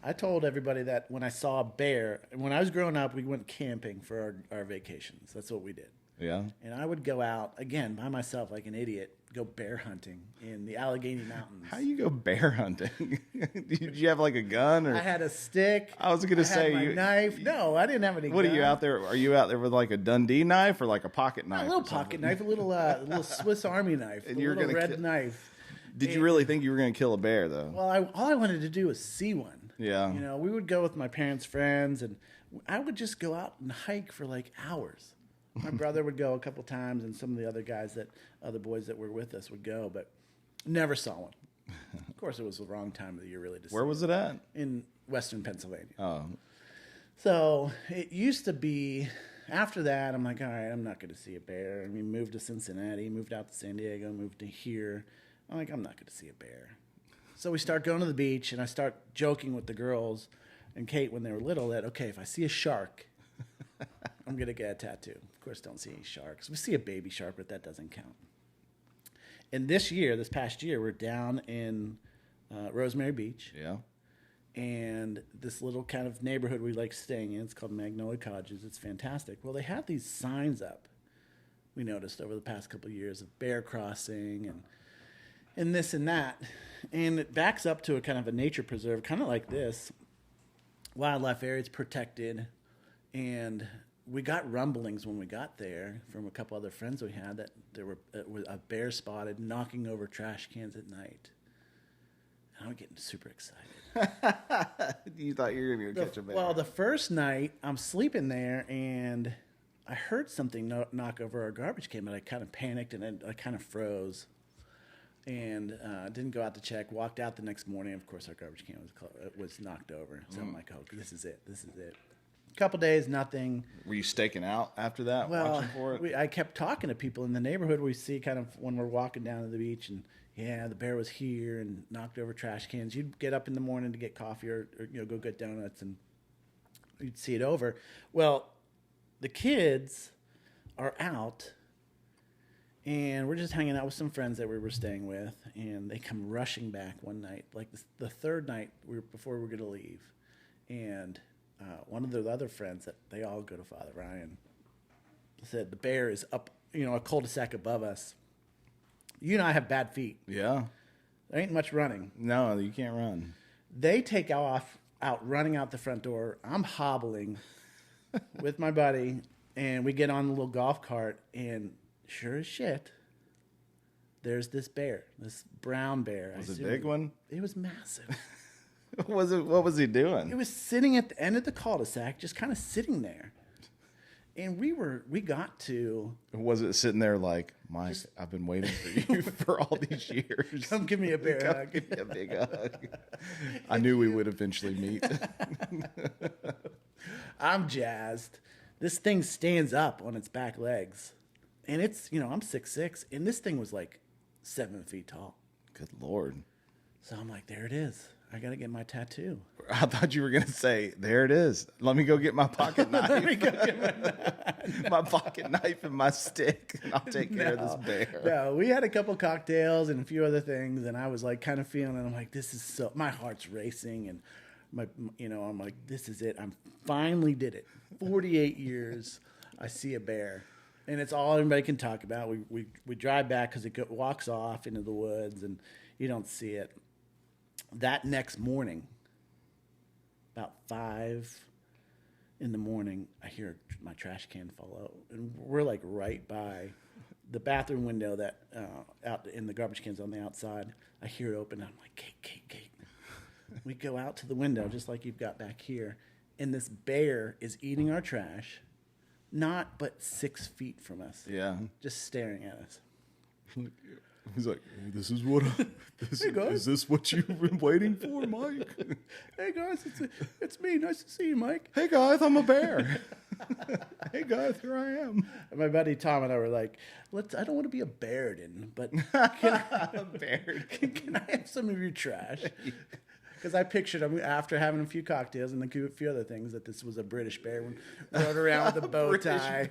I told everybody that when I saw a bear, when I was growing up, we went camping for our vacations. That's what we did. Yeah. And I would go out, again, by myself like an idiot, go bear hunting in the Allegheny Mountains. How you go bear hunting? Did you have like a gun? Or I had a stick. I was going to say my knife. No, I didn't have any What gun. are you out there? Are you out there with like a Dundee knife or like a pocket knife? A little pocket knife, a little Swiss Army knife, And a you're little gonna red knife. Did you really think you were going to kill a bear though? Well, all I wanted to do was see one. Yeah. We would go with my parents' friends, and I would just go out and hike for like hours. My brother would go a couple times, and some of the other boys that were with us would go, but never saw one. Of course, it was the wrong time of the year, really. Where was it at? In western Pennsylvania. Oh. So it used to be, after that, I'm like, all right, I'm not going to see a bear. I mean, moved to Cincinnati, moved out to San Diego, moved to here. I'm like, I'm not going to see a bear. So we start going to the beach, and I start joking with the girls and Kate when they were little that, okay, if I see a shark, I'm going to get a tattoo. Of course, don't see any sharks. We see a baby shark, but that doesn't count. And this past year, we're down in Rosemary Beach. Yeah. And this little kind of neighborhood we like staying in, it's called Magnolia Cottages. It's fantastic. Well, they have these signs up, we noticed over the past couple of years, of bear crossing and this and that. And it backs up to a kind of a nature preserve, kind of like this. Wildlife area, it's protected. And we got rumblings when we got there from a couple other friends we had that there was a bear spotted knocking over trash cans at night. And I'm getting super excited. You thought you were going to catch a bear. Well, the first night, I'm sleeping there, and I heard something knock over our garbage can, but I kind of panicked, and I kind of froze. And didn't go out to check. Walked out the next morning. Of course, our garbage can was knocked over. So I'm like, oh, this is it. This is it. A couple days, nothing. Were you staking out after that, watching for it? I kept talking to people in the neighborhood. We see kind of when we're walking down to the beach, and yeah, the bear was here and knocked over trash cans. You'd get up in the morning to get coffee or go get donuts, and you'd see it over. Well, the kids are out, and we're just hanging out with some friends that we were staying with, and they come rushing back one night, like the third night before we were going to leave, and one of the other friends that they all go to Father Ryan said the bear is up, a cul-de-sac above us. You and I have bad feet. Yeah. There ain't much running. No, you can't run. They take out running out the front door. I'm hobbling with my buddy, and we get on the little golf cart, and sure as shit, there's this bear, this brown bear. Was it a big one? It was massive. What was he doing? It was sitting at the end of the cul-de-sac, just kind of sitting there. And we got to... Was it sitting there like, Mike, I've been waiting for you for all these years. Come give me a bear hug. Give me a big hug. I knew we would eventually meet. I'm jazzed. This thing stands up on its back legs. And it's, I'm 6'6", and this thing was like 7 feet tall. Good Lord. So I'm like, there it is. I got to get my tattoo. I thought you were going to say, there it is. Let me go get my pocket knife. Let me go get My pocket knife and my stick, and I'll take care of this bear. No, we had a couple cocktails and a few other things, and I was like kind of feeling it. I'm like, this is so, my heart's racing, and I'm like, this is it. I'm finally did it. 48 years, I see a bear, and it's all anybody can talk about. We drive back because it walks off into the woods, and you don't see it. That next morning, about 5 in the morning, I hear my trash can fall out, and we're like right by the bathroom window that out in the garbage cans on the outside. I hear it open. I'm like, Kate. We go out to the window just like you've got back here, and this bear is eating our trash, not but 6 feet from us. Yeah. Just staring at us. He's like, hey, this is what Hey, guys. is this what you've been waiting for, Mike? Hey guys, it's me. Nice to see you, Mike. Hey guys, I'm a bear. Hey guys, here I am. And my buddy Tom and I were like, I don't want to be a Bairden, but can I have some of your trash? Because I pictured him after having a few cocktails and a few other things that this was a British bear. Rode around with a bow tie,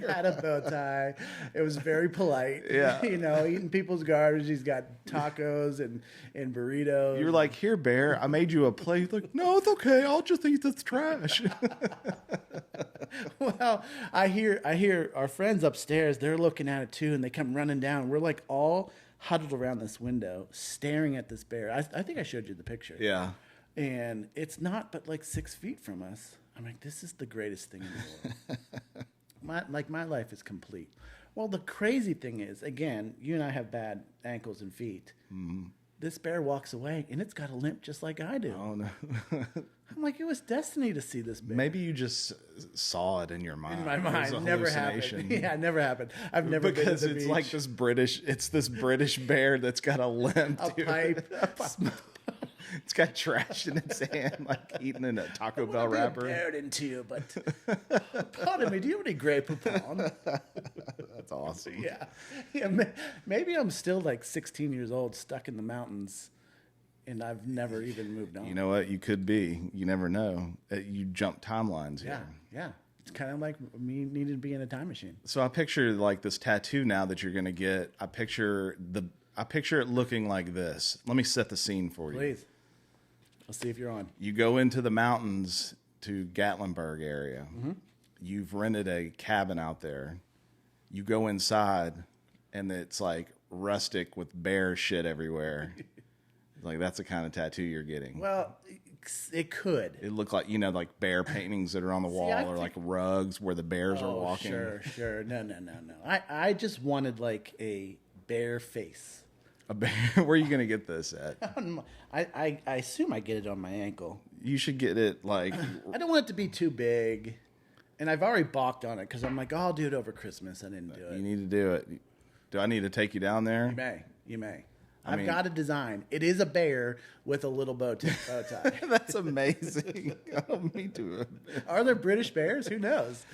had a bow tie. It was very polite. Yeah. Eating people's garbage. He's got tacos and burritos. You're like, here, bear, I made you a plate. Like, no, it's okay. I'll just eat this trash. Well, I hear our friends upstairs. They're looking at it too, and they come running down. We're like all huddled around this window, staring at this bear. I think I showed you the picture. Yeah. And it's not but like 6 feet from us. I'm like, this is the greatest thing in the world. my life is complete. Well, the crazy thing is, again, you and I have bad ankles and feet. Mm-hmm. This bear walks away, and it's got a limp just like I do. Oh, no. I'm like, it was destiny to see this bear. Maybe you just saw it in your mind. In my It was mind, a never hallucination. happened. Yeah, never happened. I've never been Because to the it's beach. like this British bear that's got a limp. A dude. pipe. It's got trash in its hand, like eating in a Taco Bell I'd be wrapper. embarrassed into you, but pardon me, do you have any Grey Poupon? That's awesome. Yeah. Maybe I'm still like 16 years old, stuck in the mountains, and I've never even moved on. You know what? You could be. You never know. You jump timelines Yeah, here. yeah. It's kind of like me needing to be in a time machine. So I picture like this tattoo now that you're gonna get. I picture it looking like this. Let me set the scene for you. Please. Let's see if you're on. You go into the mountains to Gatlinburg area. Mm-hmm. You've rented a cabin out there. You go inside, and it's like rustic with bear shit everywhere. Like that's the kind of tattoo you're getting. Well, it could. It looked like like bear paintings that are on the wall, I or think- like rugs where the bears are walking. Sure. No. I just wanted like a bear face. A bear. Where are you gonna get this at? I assume I get it on my ankle. You should get it like. I don't want it to be too big, and I've already balked on it because I'm like, oh, I'll do it over Christmas. I didn't do it. You need to do it. Do I need to take you down there? You may. I I've mean- got a design. It is a bear with a little bow tie. That's amazing. Oh, me too. Are there British bears? Who knows?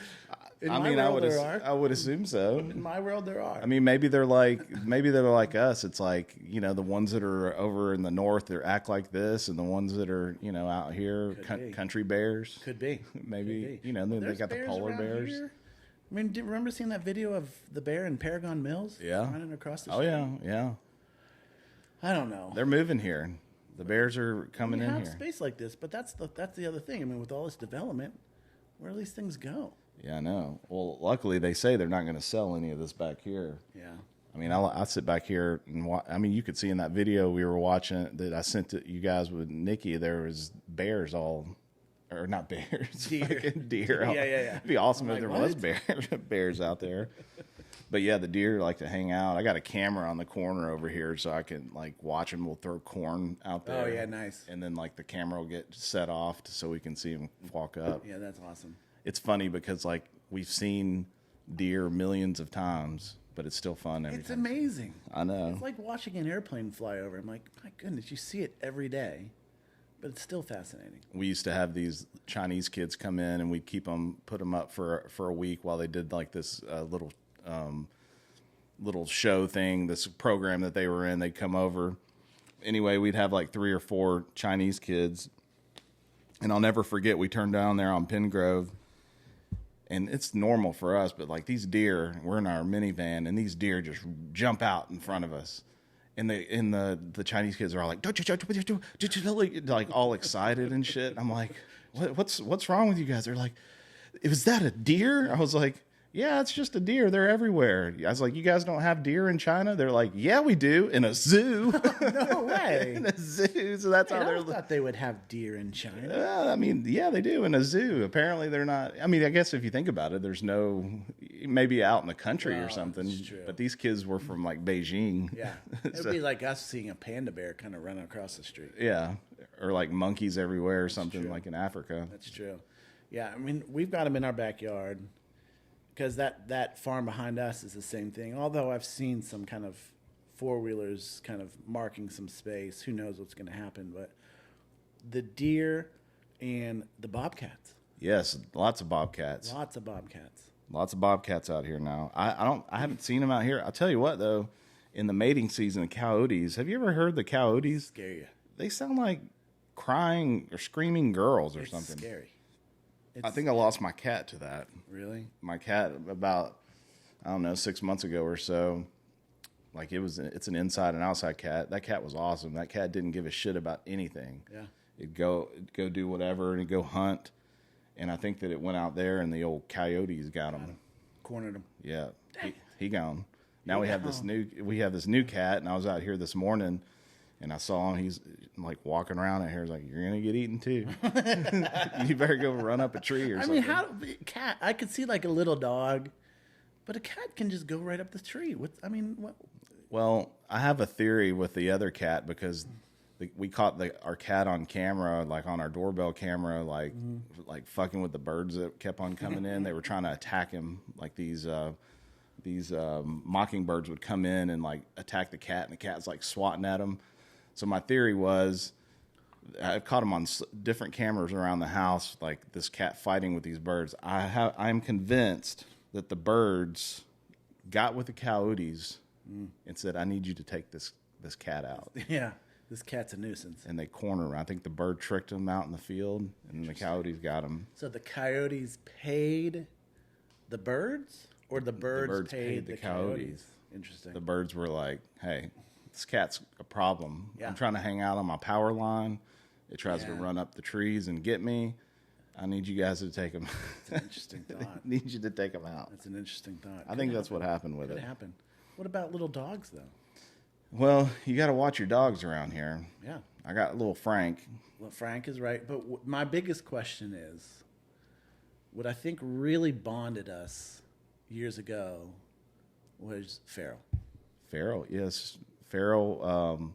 In my world, there are. I would assume so. In my world, there are. I mean, maybe they're like us. It's like the ones that are over in the north that act like this, and the ones that are out here Could be. country bears. Could be. Maybe Could be. they There's got the bears polar around bears. here. I mean, do you remember seeing that video of the bear in Paragon Mills? Yeah. Running across the Oh street? yeah. I don't know. They're moving here. The bears are coming we in have here. space like this, but that's the other thing. I mean, with all this development, where do these things go? Yeah, I know. Well, luckily they say they're not going to sell any of this back here. Yeah. I mean, I sit back here and you could see in that video we were watching that I sent to you guys with Nikki. There was bears or not bears, Deer. fucking deer. Yeah. It'd be awesome I'm if there like, was what? bears out there. But yeah, the deer like to hang out. I got a camera on the corner over here so I can like watch them. We'll throw corn out there. Oh, yeah, nice. And then like the camera will get set off so we can see them walk up. Yeah, that's awesome. It's funny because like we've seen deer millions of times, but it's still fun every It's time. amazing. I know. It's like watching an airplane fly over. I'm like, my goodness, you see it every day, but it's still fascinating. We used to have these Chinese kids come in, and we'd put them up for a week while they did like this little show thing, this program that they were in. They'd come over, anyway, we'd have like 3 or 4 Chinese kids. And I'll never forget, we turned down there on Pengrove. And it's normal for us, but like these deer, we're in our minivan, and these deer just jump out in front of us. And the Chinese kids are all like, like all excited and shit. I'm like, what's wrong with you guys? They're like, was that a deer? I was like, yeah, it's just a deer. They're everywhere. I was like, you guys don't have deer in China? They're like, yeah, we do, in a zoo. No way. In a zoo. So that's how I they're. thought they would have deer in China. I mean, yeah, they do in a zoo. Apparently, they're not. I mean, I guess if you think about it, there's no, maybe out in the country or something. that's true. But these kids were from like Beijing. Yeah. It would be like us seeing a panda bear kind of running across the street. Yeah, or like monkeys everywhere or something true. like in Africa. That's true. Yeah, I mean, we've got them in our backyard because that farm behind us is the same thing. Although I've seen some kind of four-wheelers kind of marking some space. Who knows what's going to happen? But the deer and the bobcats. Yes, lots of bobcats. Lots of bobcats. Lots of bobcats out here now. I haven't seen them out here. I'll tell you what though, in the mating season, the coyotes. Have you ever heard the coyotes? Scare you. They sound like crying or screaming girls or It's something. scary. I think I lost my cat to that. Really? My cat about, I don't know, 6 months ago or so. Like it's an inside and outside cat. That cat was awesome. That cat didn't give a shit about anything. Yeah. It'd go do whatever and it'd go hunt. And I think that it went out there and the old coyotes got him. Cornered them. Yeah, he gone. Now we have this new cat, and I was out here this morning, and I saw him. He's like walking around out here. He's like, "You're gonna get eaten too. You better go run up a tree or something." I mean, cat? I could see like a little dog, but a cat can just go right up the tree. What? Well, I have a theory with the other cat because we caught our cat on camera, like on our doorbell camera, like fucking with the birds that kept on coming in. They were trying to attack him, like these mockingbirds would come in and like attack the cat, and the cat's like swatting at them. So my theory was, I caught him on different cameras around the house, like this cat fighting with these birds. I'm convinced that the birds got with the coyotes and said, "I need you to take this cat out." Yeah, this cat's a nuisance. And they corner him. I think the bird tricked him out in the field, and the coyotes got him. So the coyotes paid the birds, or the birds paid the coyotes? Interesting. The birds were like, "Hey, this cat's a problem. Yeah. I'm trying to hang out on my power line. It tries to run up the trees and get me. I need you guys to take him." That's an interesting thought. I need you to take him out. That's an interesting thought. I think that's what happened with Could it. happen. What about little dogs, though? Well, you got to watch your dogs around here. Yeah. I got little Frank. Well, Frank is right. But my biggest question is, what I think really bonded us years ago was Farrell. Farrell, yes. Farrell,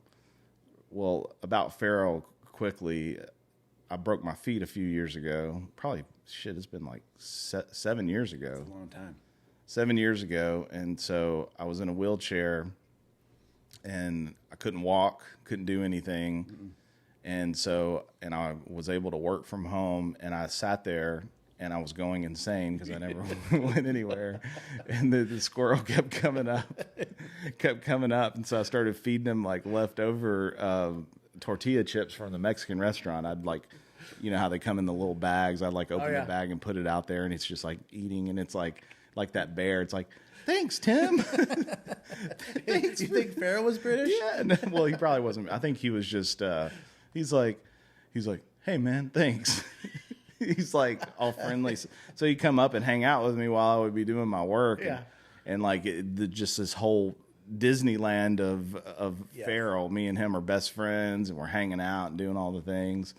well, about Farrell quickly, I broke my feet a few years ago. Probably, it's been like 7 years ago. That's a long time. 7 years ago. And so I was in a wheelchair and I couldn't walk, couldn't do anything. Mm-mm. And I was able to work from home, and I sat there and I was going insane because I never went anywhere. And the squirrel kept coming up. And so I started feeding him like leftover tortilla chips from the Mexican restaurant. I'd like, you know how they come in the little bags. I'd like open the bag and put it out there, and it's just like eating. And it's like that bear. It's like, "Thanks, Tim." Thanks. You think Farrell was British? Yeah. Well, he probably wasn't. I think he was just, he's like, "Hey man, thanks." He's like all friendly. So he'd come up and hang out with me while I would be doing my work. Yeah. And like just this whole Disneyland of Farrell. Me and him are best friends, and we're hanging out and doing all the things.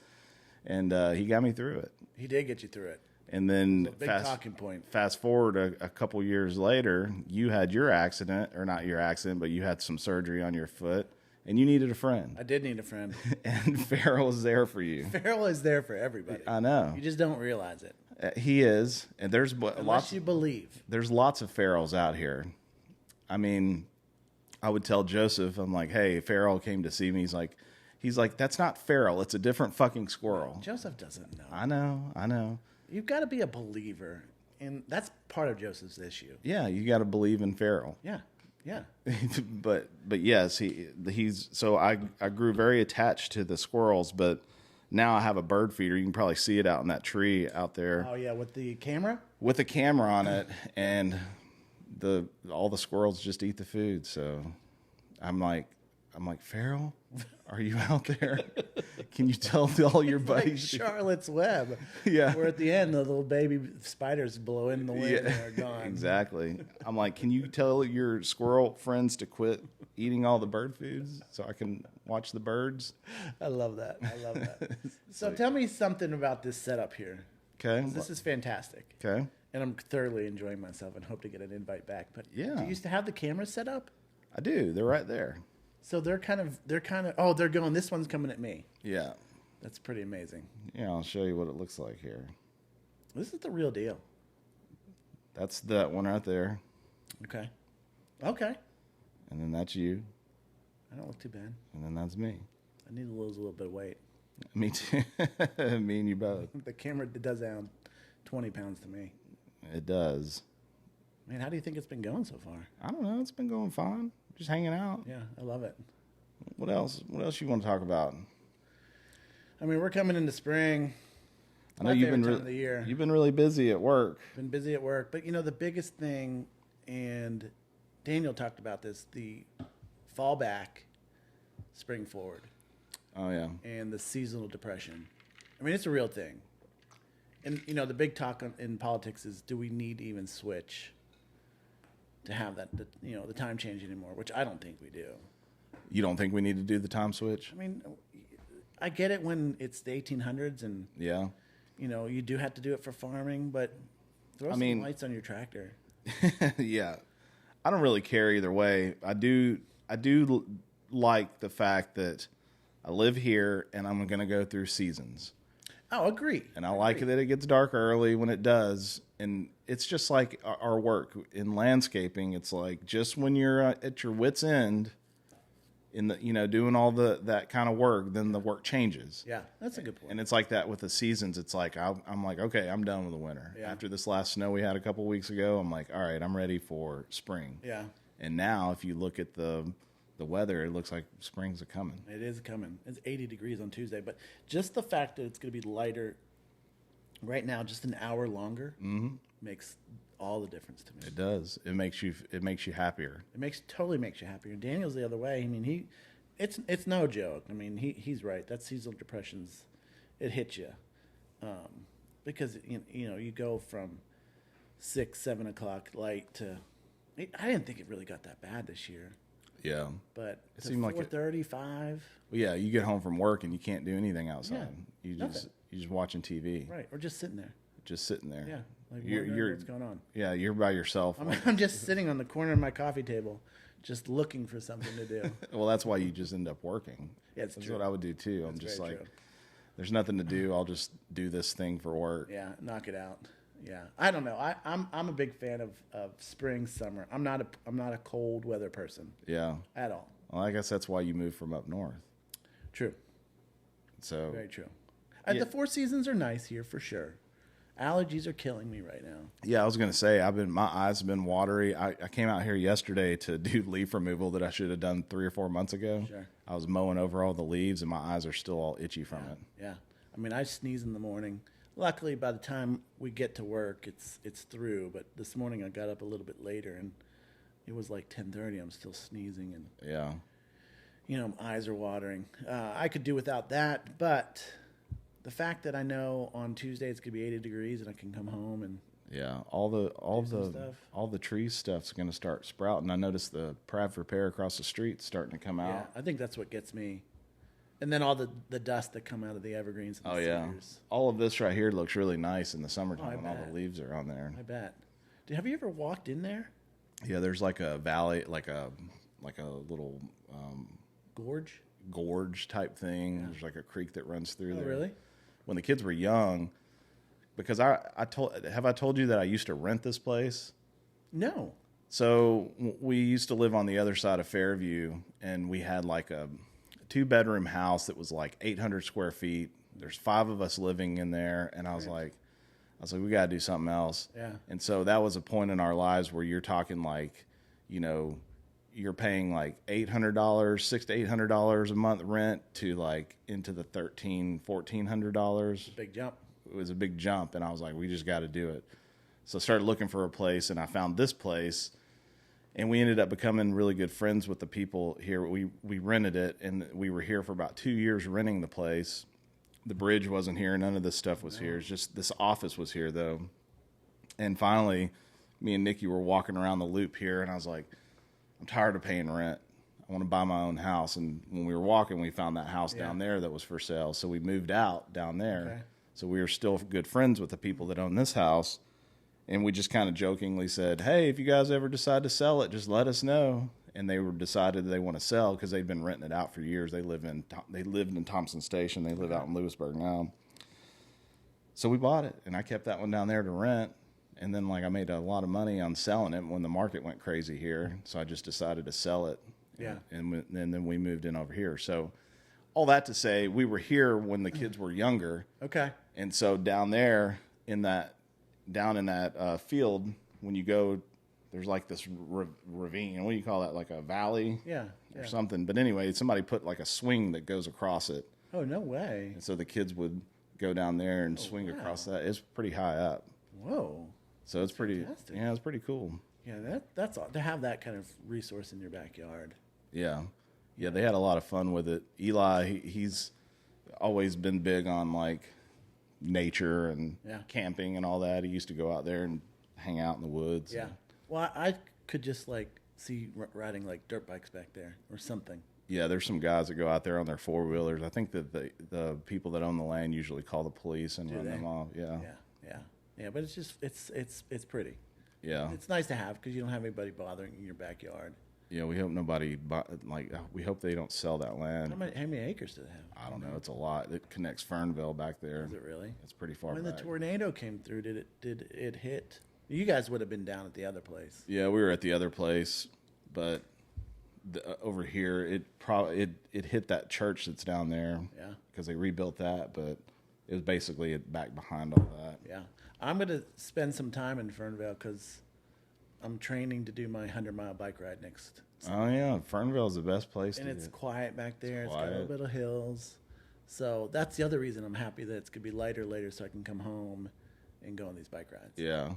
And he got me through it. He did get you through it. And then Big talking point. Fast forward a couple years later, you had your accident, or not your accident, but you had some surgery on your foot, and you needed a friend. I did need a friend. And Farrell is there for you. Farrell is there for everybody. I know. You just don't realize it. He is, and there's Unless you believe. There's lots of Farrells out here. I mean, I would tell Joseph, I'm like, "Hey, Farrell came to see me." He's like, "That's not Farrell. It's a different fucking squirrel." Joseph doesn't know. I know. You've got to be a believer, and that's part of Joseph's issue. Yeah, you got to believe in Farrell. Yeah. Yeah. but yes, he's so I grew very attached to the squirrels, but now I have a bird feeder. You can probably see it out in that tree out there Oh yeah, with the camera. with a camera on it, and all the squirrels just eat the food. So I'm like, Farrell, are you out there? Can you tell all your Like buddies? Charlotte's Web. Yeah. Where at the end the little baby spiders blow in the wind and they're gone. Exactly. I'm like, can you tell your squirrel friends to quit eating all the bird foods so I can watch the birds? I love that. I love that. So tell me something about this setup here. Okay. This is fantastic. Okay. And I'm thoroughly enjoying myself and hope to get an invite back. But Yeah. do you used to have the cameras set up? I do. They're right there. So they're kind of oh, they're going, this one's coming at me. Yeah. That's pretty amazing. Yeah, I'll show you what it looks like here. This is the real deal. That's that one right there. Okay. Okay. And then that's you. I don't look too bad. And then that's me. I need to lose a little bit of weight. Me too. Me and you both. The camera does add 20 pounds to me. It does. Man, how do you think it's been going so far? I don't know. It's been going fine. Just hanging out. Yeah, I love it. What else? What else you want to talk about? I mean, we're coming into spring. I know My you've been favorite time of the year. you've been really busy at work. Been busy at work, but you know the biggest thing, and Daniel talked about this: the fallback, spring forward, Oh yeah. and the seasonal depression. I mean, it's a real thing. And you know, the big talk in politics is: do we need to even switch to have that? The time change anymore? Which I don't think we do. You don't think we need to do the time switch? I mean, I get it when it's the 1800s and Yeah. you do have to do it for farming, but throw some lights on your tractor. Yeah. I don't really care either way. I do like the fact that I live here and I'm going to go through seasons. Oh, agree. And I like that it gets dark early when it does. And it's just like our work in landscaping. It's like just when you're at your wit's end in the, doing all that kind of work, then the work changes. Yeah, that's a good point. And it's like that with the seasons. It's like, I'm like, okay, I'm done with the winter. Yeah. After this last snow we had a couple weeks ago, I'm like, all right, I'm ready for spring. Yeah, And now if you look at the weather, it looks like spring's a coming. it is coming. It's 80 degrees on Tuesday, but just the fact that it's going to be lighter right now, just an hour longer, makes all the difference to me. It does. It makes you happier. It totally makes you happier. Daniel's the other way. I mean, it's no joke. I mean, he's right. That seasonal depression's, it hits you, because you go from 6-7 o'clock light to. I didn't think it really got that bad this year, Yeah. but It seemed like 4:30, 5. Well, yeah, you get home from work and you can't do anything outside. Yeah, You just watching TV. Right, or just sitting there. Just sitting there. Yeah, like You're- wondering you're- what's going on. Yeah, you're by yourself. I'm just sitting on the corner of my coffee table, just looking for something to do. Well, that's why you just end up working. Yeah, it's That's true. what I would do too. I'm That's just very like, true. there's nothing to do. I'll just do this thing for work. Yeah, knock it out. Yeah, I don't know. I'm a big fan of spring, summer. I'm not a cold weather person Yeah. at all. Well, I guess that's why you moved from up north. True, So very true. Yeah. The 4 seasons are nice here for sure. Allergies are killing me right now. yeah, I was gonna say my eyes have been watery. I came out here yesterday to do leaf removal that I should have done 3 or 4 months ago. Sure. I was mowing over all the leaves and my eyes are still all itchy from it. Yeah, I mean, I sneeze in the morning. Luckily, by the time we get to work, it's through. But this morning I got up a little bit later, and it was like 10:30. I'm still sneezing, and Yeah. my eyes are watering. I could do without that, but the fact that I know on Tuesday it's gonna be 80 degrees and I can come home and Yeah, all some stuff. the tree stuff's going to start sprouting. I noticed the Bradford pear across the street starting to come yeah, out. I think that's what gets me. And then all the dust that come out of the evergreens and Oh the yeah, cedars. all of this right here looks really nice in the summertime when all bet. the leaves are on there. I bet. Have you ever walked in there? Yeah, there's like a valley, like a little Gorge? gorge type thing. There's like a creek that runs through Oh, there. really? When the kids were young, because I told you that I used to rent this place. No. So we used to live on the other side of Fairview, and we had like a 2-bedroom house that was like 800 square feet. There's 5 of us living in there, and I was like, we got to do something else. Yeah. And so that was a point in our lives where you're talking like, you're paying like $800, $600 to $800 a month rent to like into the $1,400. Big jump. It was a big jump, and I was like, we just got to do it. So I started looking for a place, and I found this place, and we ended up becoming really good friends with the people here. We rented it, and we were here for about 2 years renting the place. The bridge wasn't here. None of this stuff was here. It's just this office was here, though. And finally, me and Nikki were walking around the loop here, and I was like, I'm tired of paying rent. I want to buy my own house. And when we were walking, we found that house down there that was for sale. So we moved out down there. Okay. So we were still good friends with the people that own this house. And we just kind of jokingly said, hey, if you guys ever decide to sell it, just let us know. And they decided they want to sell because they've been renting it out for years. They lived in Thompson Station. They live out in Lewisburg now. So we bought it, and I kept that one down there to rent. And then, like, I made a lot of money on selling it when the market went crazy here. So I just decided to sell it. Yeah. And then we moved in over here. So all that to say, we were here when the kids were younger. Okay. And so down there in that field, when you go, there's like this ravine. What do you call that? Like a valley? Yeah. Or something. But anyway, somebody put like a swing that goes across it. Oh, no way. And so the kids would go down there and swing across that. It's pretty high up. Whoa. So it's pretty, fantastic. yeah, it's pretty cool. Yeah, that's all. To have that kind of resource in your backyard. Yeah. Yeah, they had a lot of fun with it. Eli, he's always been big on like nature and camping and all that. He used to go out there and hang out in the woods. Yeah. Well, I could just like see riding like dirt bikes back there or something. Yeah, there's some guys that go out there on their four-wheelers. I think that the people that own the land usually call the police and run them off. Yeah. Yeah, but it's just it's pretty. Yeah. It's nice to have because you don't have anybody bothering in your backyard. Yeah, we hope nobody we hope they don't sell that land. How many acres do they have? I don't know. It's a lot. It connects Fernville back there. Is it really? It's pretty far When back. the tornado came through, did it hit? You guys would have been down at the other place. Yeah, we were at the other place, but over here it hit that church that's down there. Yeah. Because they rebuilt that, but it was basically back behind all that. Yeah. I'm going to spend some time in Fernville because I'm training to do my 100-mile bike ride next. Oh yeah, Fernville is the best place. And it's quiet back there. It's got a quiet. little bit of hills. So that's the other reason I'm happy that it's going to be lighter later so I can come home and go on these bike rides. Yeah,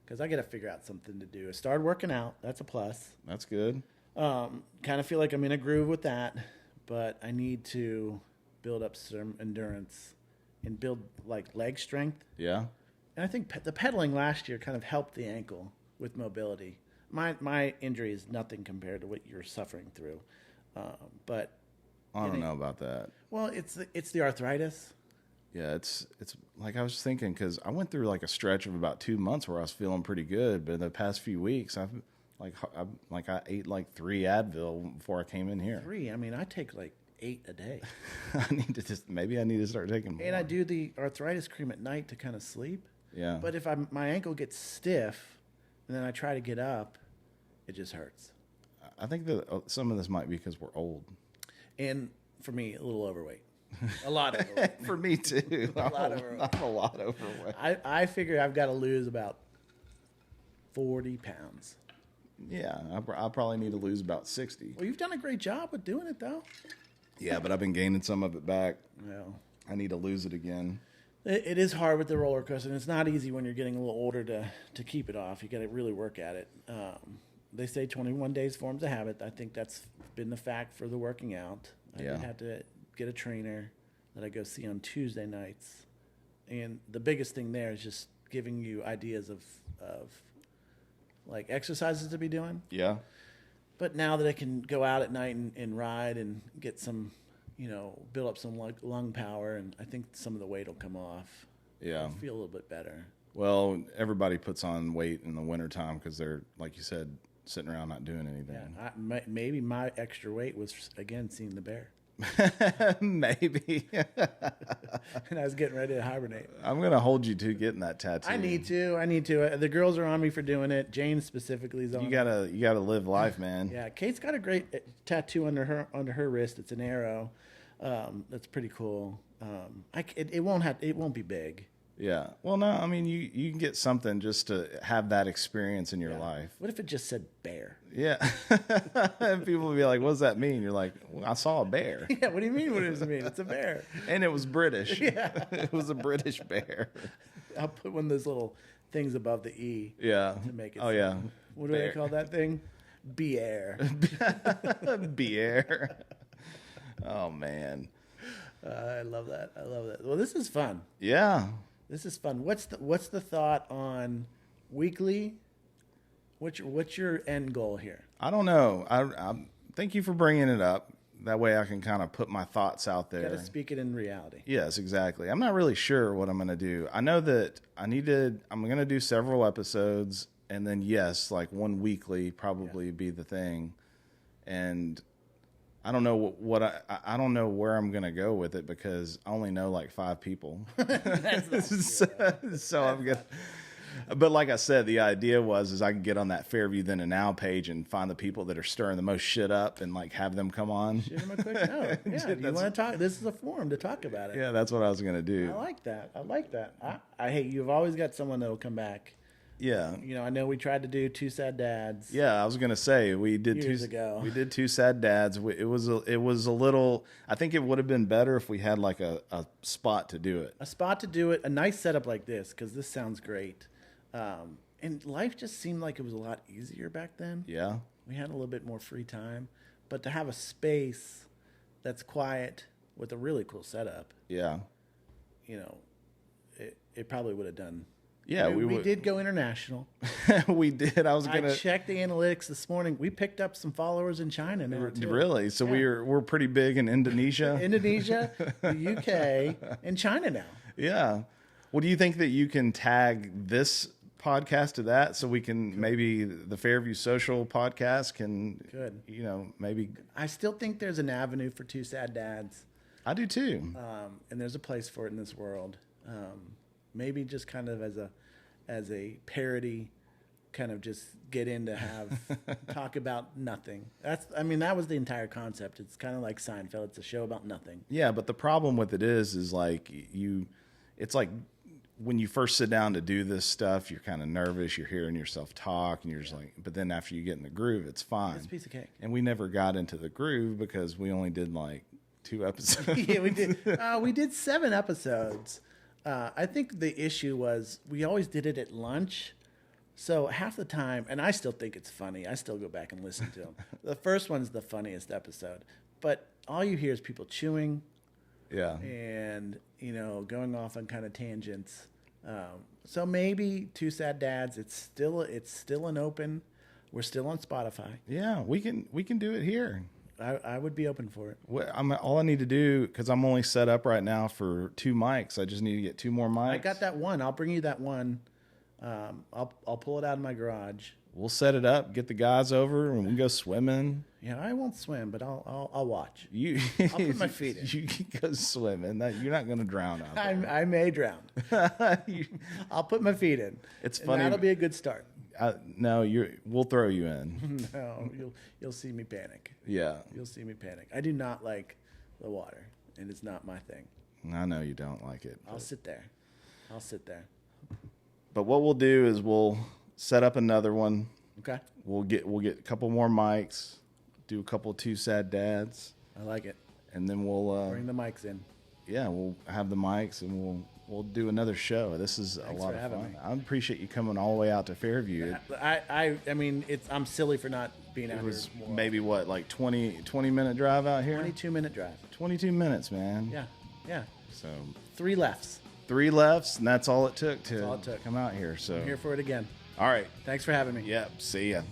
Because I got to figure out something to do. I started working out. That's a plus. that's good. Kind of feel like I'm in a groove with that, but I need to build up some endurance and build like leg strength. Yeah, And I think the pedaling last year kind of helped the ankle with mobility. My injury is nothing compared to what you're suffering through, but I don't know about that. well, it's the arthritis. Yeah, it's like I was thinking because I went through like a stretch of about 2 months where I was feeling pretty good, but in the past few weeks I ate like 3 Advil before I came in here. 3. I mean, I take like 8 a day, I need to start taking more. and I do the arthritis cream at night to kind of sleep. Yeah, But if my ankle gets stiff, and then I try to get up, it just hurts. I think that some of this might be because we're old. And for me, a little overweight. A lot overweight. For me too. A lot overweight. I'm a lot overweight. I figure I've got to lose about 40 pounds. Yeah, I probably need to lose about 60. Well, you've done a great job with doing it, though. Yeah, but I've been gaining some of it back. Well, I need to lose it again. it is hard with the roller coaster, and it's not easy when you're getting a little older to keep it off. You got to really work at it. They say 21 days forms a habit. I think that's been the fact for the working out. I did have to get a trainer that I go see on Tuesday nights, and the biggest thing there is just giving you ideas of like exercises to be doing. Yeah. But now that I can go out at night and ride and get some, build up some lung power, and I think some of the weight will come off. Yeah. I'll feel a little bit better. Well, everybody puts on weight in the wintertime because they're, like you said, sitting around not doing anything. Yeah, maybe my extra weight was, again, seeing the bear. Maybe. And I was getting ready to hibernate. I'm going to hold you to getting that tattoo. I need to. The girls are on me for doing it. Jane specifically is on You gotta live life, man. Yeah, Kate's got a great tattoo under her wrist. It's an arrow. That's pretty cool. It won't be big. Yeah. Well, no, I mean, you can get something just to have that experience in your life. What if it just said bear? Yeah. And people will be like, what does that mean? You're like, well, I saw a bear. Yeah, what do you mean? What does it mean? It's a bear. And it was British. Yeah. It was a British bear. I'll put one of those little things above the E. Yeah. To make it Oh, yeah. What do they Bear. call that thing? Bear. Beer. Oh, man. I love that. I love that. Well, this is fun. Yeah. This is fun. What's the thought on weekly? What's your end goal here? I don't know. I thank you for bringing it up. That way I can kind of put my thoughts out Got there. to speak it in reality. Yes, exactly. I'm not really sure what I'm going to do. I know that I'm going to do several episodes, and then yes, like one weekly probably be the thing. And I don't know what I don't know where I'm going to go with it because I only know like 5 people. So I'm going to. But like I said, the idea is I can get on that Fairview Then and Now page and find the people that are stirring the most shit up and like have them come on. Shoot him a quick note. Yeah, you want to talk? This is a forum to talk about it. Yeah, that's what I was going to do. I like that. I like that. I hate you've always got someone that'll come back. Yeah. You know, I know we tried to do Two Sad Dads. Yeah, I was gonna say we did Years ago. We did Two Sad Dads. It was a little. I think it would have been better if we had like a spot to do it. A spot to do it, a nice setup like this, because this sounds great. And life just seemed like it was a lot easier back then. Yeah, We had a little bit more free time, but to have a space that's quiet with a really cool setup, yeah, you know, it probably would have done. yeah. We did go international. We did. I was I gonna checked the analytics this morning. We picked up some followers in China now, too. really. So Yeah. we're pretty big in Indonesia. Indonesia, the UK, and China now. Yeah. Well, do you think that you can tag this podcast to that so we can maybe the Fairview Social podcast can Good. you know maybe I still think there's an avenue for Two Sad Dads, I do too. and there's a place for it in this world. Maybe just kind of as a parody, kind of just get in to have talk about nothing. That was the entire concept. It's kind of like Seinfeld. It's a show about nothing. Yeah, but the problem with it is like it's like when you first sit down to do this stuff, you're kind of nervous. You're hearing yourself talk, and you're just like. But then after you get in the groove, it's fine. It's a piece of cake. And we never got into the groove because we only did like 2 episodes. Yeah, we did. We did 7 episodes. I think the issue was we always did it at lunch. So half the time, and I still think it's funny. I still go back and listen to them. The first one's the funniest episode, but all you hear is people chewing Yeah, and going off on kind of tangents. So maybe Two Sad Dads. It's still an open. We're still on Spotify. yeah, we can do it here. I would be open for it. All I need to do because I'm only set up right now for 2 mics. I just need to get 2 more mics. I got that one. I'll bring you that one. I'll pull it out of my garage. We'll set it up, get the guys over, and we can go swimming. Yeah, I won't swim, but I'll watch. I'll put my feet in. You can go swimming. You're not going to drown out there. I may drown. I'll put my feet in. It's And funny. that'll be a good start. No, we'll throw you in. No, you'll see me panic. Yeah, You'll see me panic. I do not like the water, and it's not my thing. I know you don't like it. I'll sit there. But what we'll do is we'll set up another one. Okay, We'll get a couple more mics, do a couple of Two Sad Dads, I like it. and then we'll Bring the mics in. we'll have the mics and we'll do another show. This is Thanks a lot for of having fun. me. I appreciate you coming all the way out to Fairview. I mean, I'm silly for not being out It was here more. maybe what, like 20-minute drive out here? 22-minute drive. 22 minutes, man. Yeah. So 3 lefts. 3 lefts, and that's all it took to all it took. come out here. So I'm here for it again. all right. Thanks for having me. Yep. See ya.